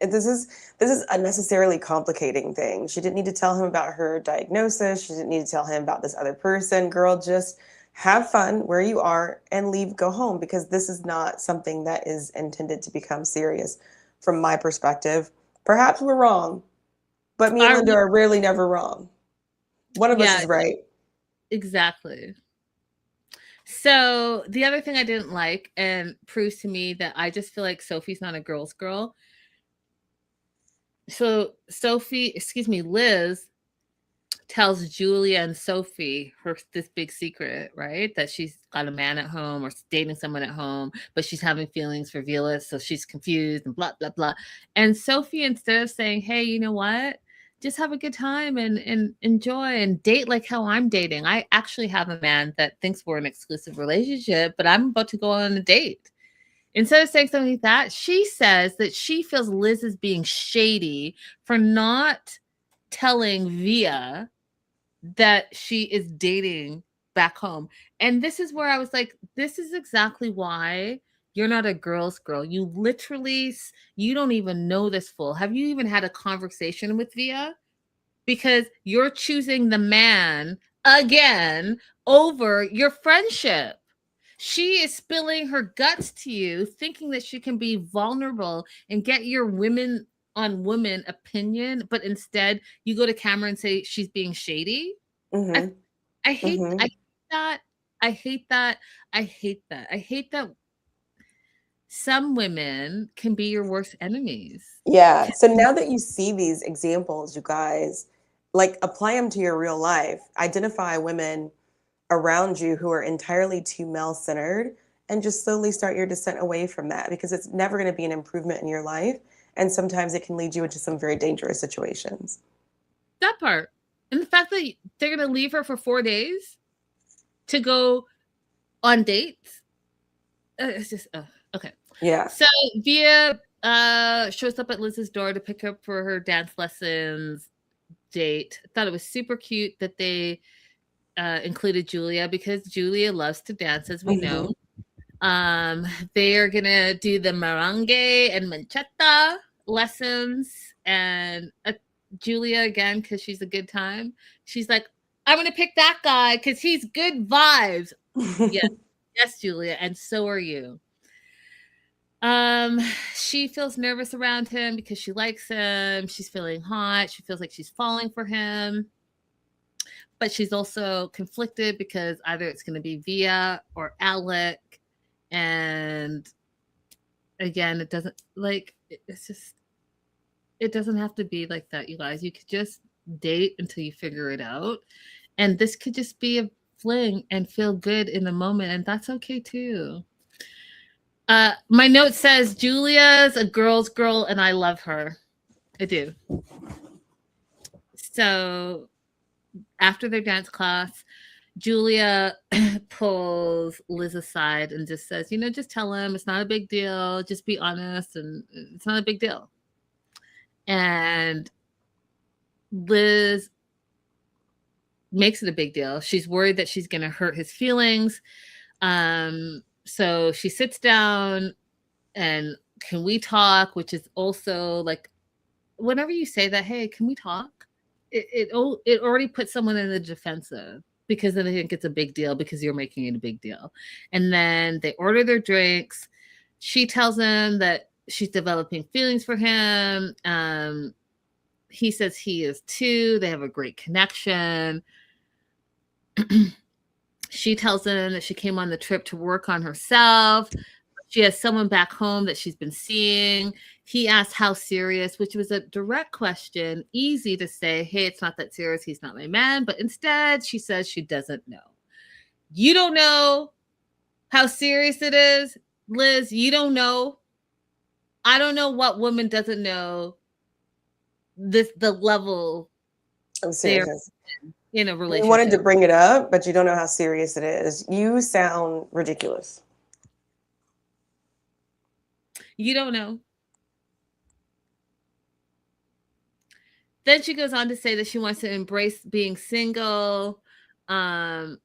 Speaker 3: This is unnecessarily complicating things. She didn't need to tell him about her diagnosis. She didn't need to tell him about this other person. Girl, just have fun where you are and go home because this is not something that is intended to become serious from my perspective. Perhaps we're wrong, but me and Linda are really never wrong. One of us is right.
Speaker 2: Exactly. So the other thing I didn't like and proves to me that I just feel like Sophie's not a girl's girl. So Liz tells Julia and Sophie this big secret, right? That she's got a man at home or dating someone at home, but she's having feelings for Vila, so she's confused and blah, blah, blah. And Sophie, instead of saying, hey, you know what? Just have a good time and enjoy and date like how I'm dating. I actually have a man that thinks we're an exclusive relationship, but I'm about to go on a date. Instead of saying something like that, she says that she feels Liz is being shady for not telling Via that she is dating back home. And this is where I was like, this is exactly why you're not a girl's girl. You literally, you don't even know this fool. Have you even had a conversation with Via? Because you're choosing the man again over your friendship. She is spilling her guts to you, thinking that she can be vulnerable and get your women on women opinion, but instead you go to camera and say she's being shady.
Speaker 3: Mm-hmm.
Speaker 2: I hate
Speaker 3: Mm-hmm.
Speaker 2: that. I hate that. I hate that. I hate that some women can be your worst enemies.
Speaker 3: Yeah. So now that you see these examples, you guys, like apply them to your real life. Identify women around you who are entirely too male centered and just slowly start your descent away from that because it's never going to be an improvement in your life. And sometimes it can lead you into some very dangerous situations.
Speaker 2: That part. And the fact that they're going to leave her for 4 days to go on dates. It's just, okay.
Speaker 3: Yeah.
Speaker 2: So Via shows up at Liz's door to pick her up for her dance lessons date. I thought it was super cute that they included Julia because Julia loves to dance, as we know. They are gonna do the merengue and manchetta lessons, and Julia again because she's a good time. She's like, "I'm gonna pick that guy because he's good vibes." Yes, yes, Julia, and so are you. She feels nervous around him because she likes him. She's feeling hot. She feels like she's falling for him. But she's also conflicted because either it's going to be Via or Alec. And again, it doesn't like it's just it doesn't have to be like that, you guys. You could just date until you figure it out. And this could just be a fling and feel good in the moment, and that's okay too. My note says Julia's a girl's girl and I love her. I do. So after their dance class, Julia pulls Liz aside and just says, just tell him it's not a big deal. Just be honest and it's not a big deal. And Liz makes it a big deal. She's worried that she's going to hurt his feelings. So she sits down and can we talk, which is also like, whenever you say that, hey, can we talk? It already puts someone in the defensive because then they think it's a big deal because you're making it a big deal. And then they order their drinks. She tells him that she's developing feelings for him. He says he is too. They have a great connection. She tells him that she came on the trip to work on herself. She has someone back home that she's been seeing. He asked how serious, which was a direct question, easy to say, hey, it's not that serious. He's not my man. But instead, she says she doesn't know. You don't know how serious it is, Liz. You don't know. I don't know what woman doesn't know the level
Speaker 3: I'm serious.
Speaker 2: In a relationship.
Speaker 3: You wanted to bring it up, but you don't know how serious it is. You sound ridiculous.
Speaker 2: You don't know. Then she goes on to say that she wants to embrace being single, but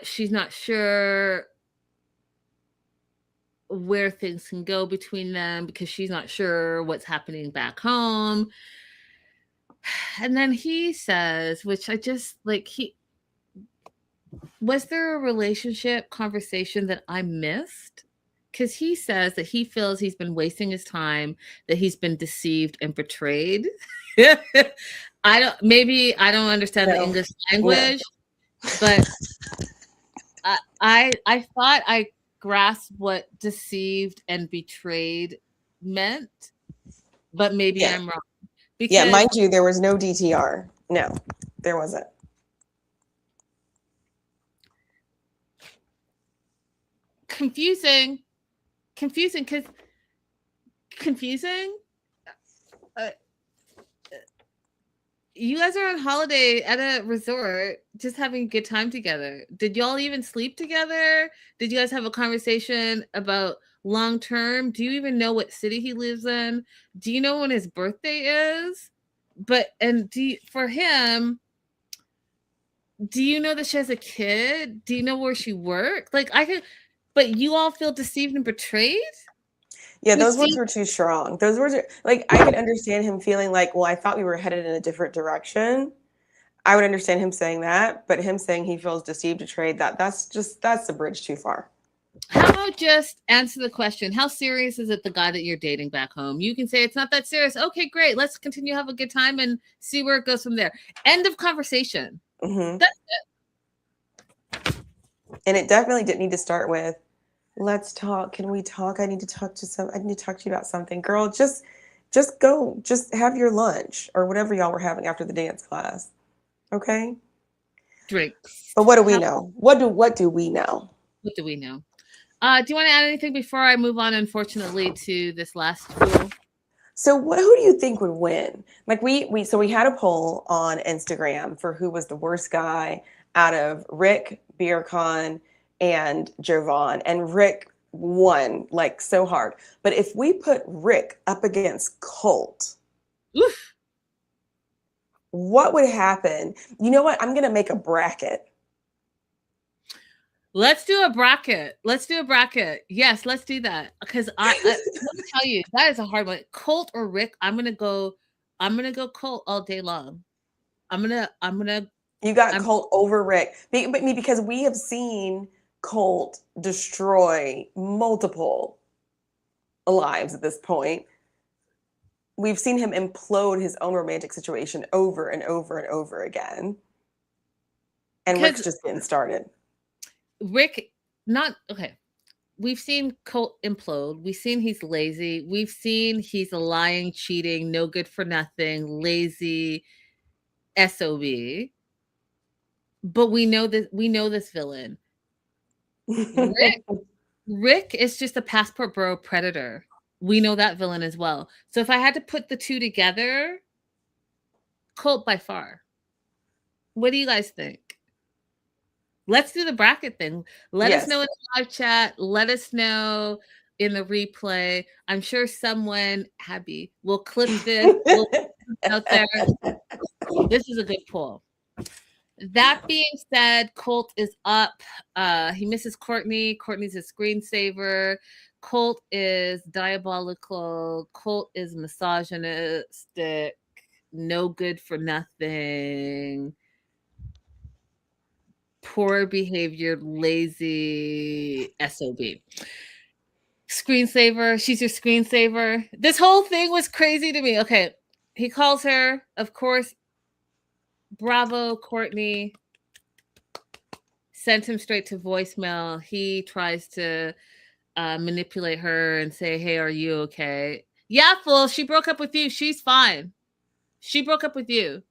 Speaker 2: she's not sure where things can go between them because she's not sure what's happening back home. And then he says, which I just like, was there a relationship conversation that I missed? Because he says that he feels he's been wasting his time, that he's been deceived and betrayed. I don't understand the English language, but I thought I grasped what deceived and betrayed meant, but maybe I'm wrong.
Speaker 3: Because, mind you, there was no DTR. No, there wasn't.
Speaker 2: Confusing because you guys are on holiday at a resort, just having a good time together. Did y'all even sleep together? Did you guys have a conversation about long term? Do you even know what city he lives in? Do you know when his birthday is? For him, do you know that she has a kid? Do you know where she worked? But you all feel deceived and betrayed?
Speaker 3: Yeah, those words were too strong. Those words are like, I could understand him feeling like, well, I thought we were headed in a different direction. I would understand him saying that, but him saying he feels deceived, betrayed, that's the bridge too far.
Speaker 2: How about just answer the question? How serious is it, the guy that you're dating back home? You can say it's not that serious. Okay, great. Let's continue to have a good time and see where it goes from there. End of conversation.
Speaker 3: Mm-hmm.
Speaker 2: That's it.
Speaker 3: And it definitely didn't need to start with, let's talk. Can we talk? I need to talk to you about something. Girl, just go. Just have your lunch or whatever y'all were having after the dance class. Okay?
Speaker 2: Drinks.
Speaker 3: But what do we know? What do we know?
Speaker 2: What do we know? Do you want to add anything before I move on, unfortunately, to this last duel?
Speaker 3: So who do you think would win? Like we had a poll on Instagram for who was the worst guy out of Rick, Beercon, and Jovan. And Rick won like so hard. But if we put Rick up against Colt,
Speaker 2: oof,
Speaker 3: what would happen? You know what? I'm gonna make a bracket.
Speaker 2: Let's do a bracket. Yes, let's do that. Because let me tell you, that is a hard one. Colt or Rick, I'm gonna go Colt all day long.
Speaker 3: You got Colt over Rick. Because we have seen Colt destroy multiple lives at this point. We've seen him implode his own romantic situation over and over and over again. And Rick's just getting started.
Speaker 2: We've seen Colt implode. We've seen he's lazy. We've seen he's a lying, cheating, no good for nothing, lazy SOB. But we know this villain. Rick is just a passport bro predator. We know that villain as well. So if I had to put the two together, Colt by far. What do you guys think? Let's do the bracket thing. Let us know in the live chat. Let us know in the replay. I'm sure someone, Abby, will clip this. We'll put it out there. This is a good poll. That being said, Colt is up. He misses Courtney. Courtney's a screensaver. Colt is diabolical. Colt is misogynistic. No good for nothing. Poor behavior, lazy SOB. Screensaver. She's your screensaver. This whole thing was crazy to me. Okay. He calls her, of course. Bravo, Courtney. Sent him straight to voicemail. He tries to manipulate her and say, hey, are you okay? Yeah, fool. She broke up with you. She's fine. She broke up with you.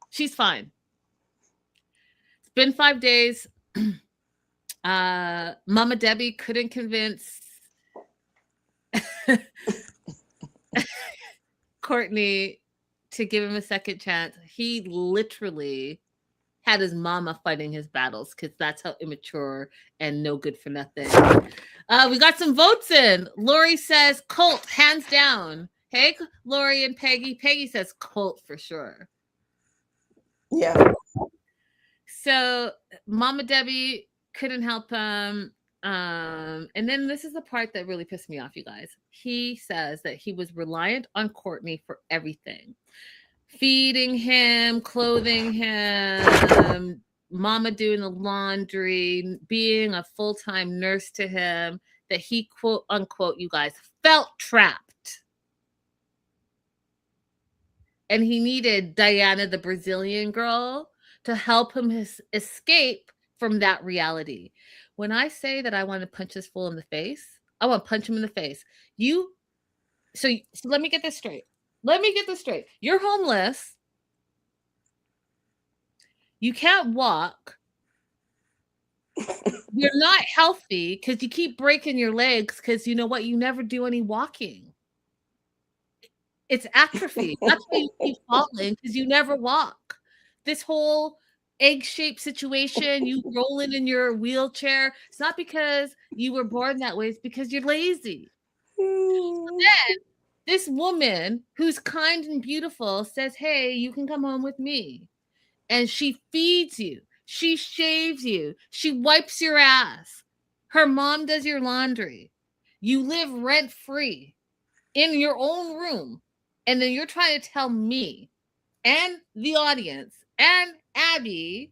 Speaker 2: She's fine. It's been 5 days. Mama Debbie couldn't convince Courtney to give him a second chance. He literally had his mama fighting his battles because that's how immature and no good for nothing. We got some votes in. Lori says Colt, hands down. Hey, Lori and Peggy. Peggy says Colt for sure.
Speaker 3: Yeah.
Speaker 2: So Mama Debbie couldn't help him. And then this is the part that really pissed me off, you guys. He says that he was reliant on Courtney for everything. Feeding him, clothing him, mama doing the laundry, being a full-time nurse to him, that he, quote unquote, you guys, felt trapped. And he needed Diana, the Brazilian girl, to help him escape from that reality. When I say that I want to punch this fool in the face, I want to punch him in the face. So let me get this straight. You're homeless. You can't walk. You're not healthy because you keep breaking your legs because you know what? You never do any walking. It's atrophy. That's why you keep falling, because you never walk. This whole egg-shaped situation, you rolling in your wheelchair, it's not because you were born that way, it's because you're lazy. Then this woman who's kind and beautiful says, hey, you can come home with me. And she feeds you. She shaves you. She wipes your ass. Her mom does your laundry. You live rent-free in your own room. And then you're trying to tell me and the audience and Abby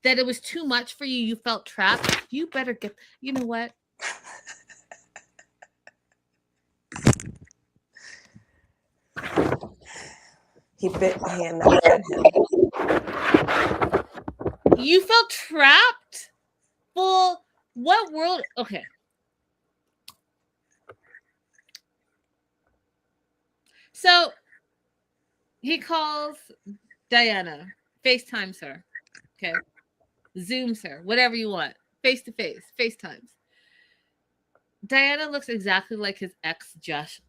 Speaker 2: that it was too much for you. You felt trapped. You better get, you know what?
Speaker 3: He bit the hand that fed him.
Speaker 2: You felt trapped? Well, what world? Okay. So he calls Diana, FaceTimes her. Okay. Zooms her, whatever you want. Face to face, FaceTimes. Diana looks exactly like his ex, Jess,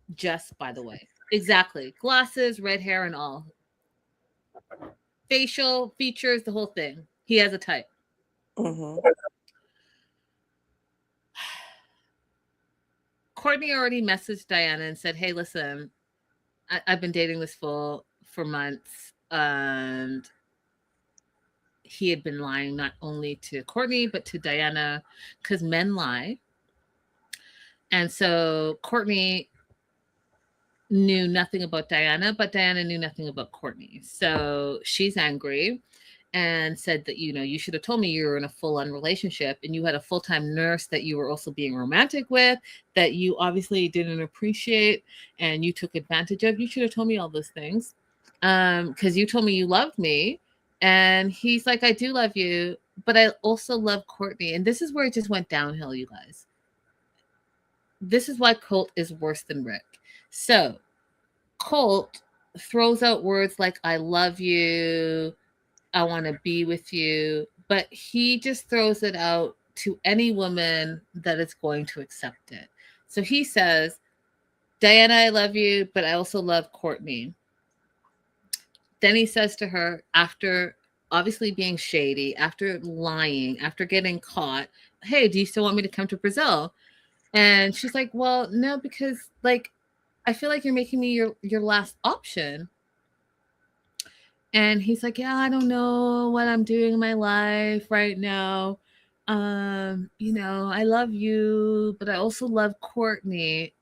Speaker 2: by the way. Exactly. Glasses, red hair, and all. Facial features, the whole thing. He has a type.
Speaker 3: Mm-hmm.
Speaker 2: Courtney already messaged Diana and said, hey, listen, I've been dating this fool for months, and he had been lying not only to Courtney, but to Diana, because men lie. And so Courtney knew nothing about Diana, but Diana knew nothing about Courtney. So she's angry and said that, you should have told me you were in a full-on relationship and you had a full-time nurse that you were also being romantic with, that you obviously didn't appreciate and you took advantage of. You should have told me all those things, because you told me you loved me. And he's like, I do love you, but I also love Courtney. And this is where it just went downhill, you guys. This is why Colt is worse than Rick. So Colt throws out words like, I love you, I want to be with you, but he just throws it out to any woman that is going to accept it. So he says, Diana, I love you, but I also love Courtney. Then he says to her, after obviously being shady, after lying, after getting caught, hey, do you still want me to come to Brazil? And she's like, well, no, because I feel like you're making me your last option. And he's like, yeah, I don't know what I'm doing in my life right now. I love you, but I also love Courtney.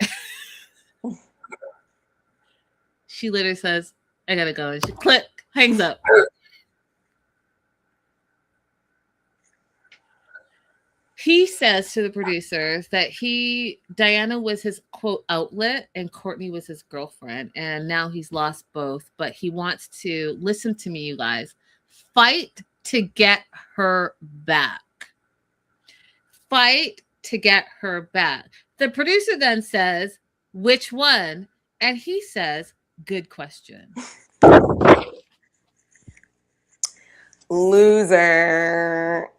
Speaker 2: She literally says, I gotta go. And she hangs up. He says to the producers that Diana was his quote outlet and Courtney was his girlfriend. And now he's lost both, but he wants to, listen to me, you guys, fight to get her back. Fight to get her back. The producer then says, which one? And he says, good question.
Speaker 3: Loser.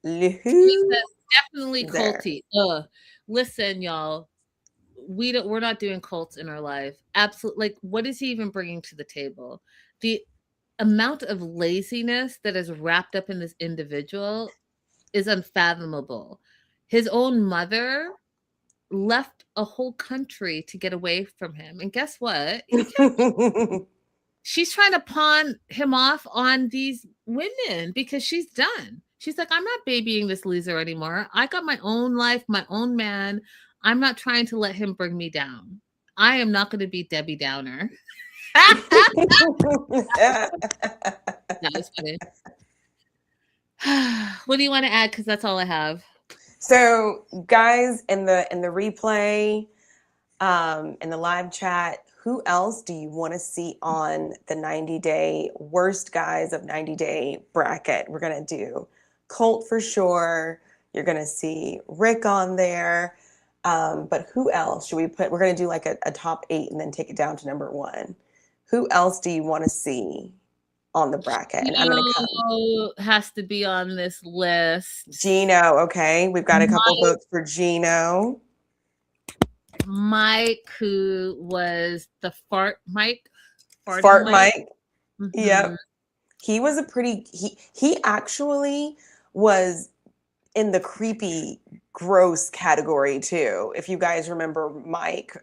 Speaker 2: Definitely culty. Listen, y'all, we're not doing cults in our life. Absolutely. What is he even bringing to the table? The amount of laziness that is wrapped up in this individual is unfathomable. His own mother left a whole country to get away from him. And guess what? She's trying to pawn him off on these women because she's done. She's like, I'm not babying this loser anymore. I got my own life, my own man. I'm not trying to let him bring me down. I am not going to be Debbie Downer. That was funny. What do you want to add? Because that's all I have.
Speaker 3: So, guys, in the replay, in the live chat, who else do you want to see on the 90-day worst guys of 90-day bracket? We're going to do Colt for sure. You're going to see Rick on there. But who else should we put? We're going to do like a top 8 and then take it down to number 1. Who else do you want to see on the bracket? And I'm going to come.
Speaker 2: Has to be on this list.
Speaker 3: Gino, okay. We've got a couple votes for Gino.
Speaker 2: Mike, who was the fart Mike.
Speaker 3: Fart Mike.
Speaker 2: Mm-hmm.
Speaker 3: Yep. He was he actually was in the creepy, gross category too. If you guys remember Mike,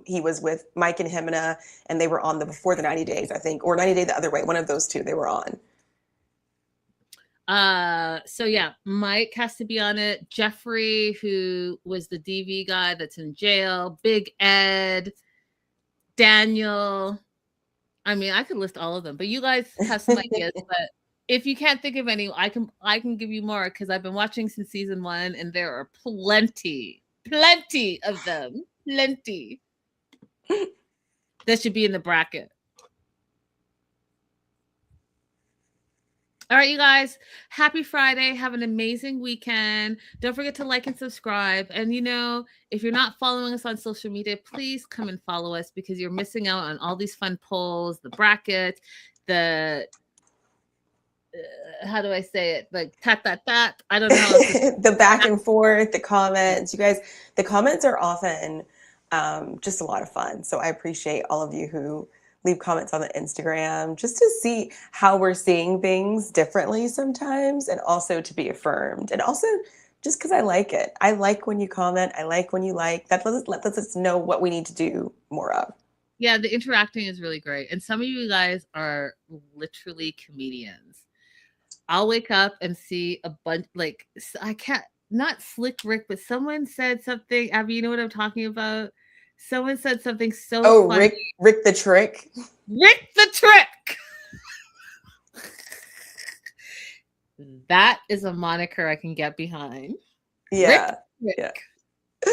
Speaker 3: he was with Mike and Hemina, and they were on the Before the 90 Days, I think, or 90 Day the Other Way. One of those two they were on.
Speaker 2: So yeah, Mike has to be on it. Jeffrey, who was the DV guy that's in jail. Big Ed, Daniel. I mean, I could list all of them, but you guys have some ideas. But if you can't think of any, I can give you more because I've been watching since season 1, and there are plenty of them, plenty that should be in the bracket. All right, you guys, happy Friday. Have an amazing weekend. Don't forget to like and subscribe. And, if you're not following us on social media, please come and follow us because you're missing out on all these fun polls, the brackets, the, how do I say it? Like, tat. I don't know.
Speaker 3: The back and forth, the comments. You guys, the comments are often just a lot of fun. So I appreciate all of you who leave comments on the Instagram just to see how we're seeing things differently sometimes, and also to be affirmed, and also just because I like it. I like when you comment. I like when you like. That lets us know what we need to do more of.
Speaker 2: Yeah, the interacting is really great. And some of you guys are literally comedians. I'll wake up and see a bunch, like, I can't, not Slick Rick, but someone said something. Abby, you know what I'm talking about? Someone said something so funny.
Speaker 3: Rick the Trick.
Speaker 2: Rick the Trick. That is a moniker I can get behind.
Speaker 3: Yeah.
Speaker 2: Rick.
Speaker 3: Yeah.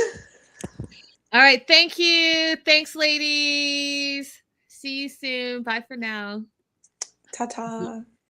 Speaker 2: All right. Thank you. Thanks, ladies. See you soon. Bye for now.
Speaker 3: Ta-ta.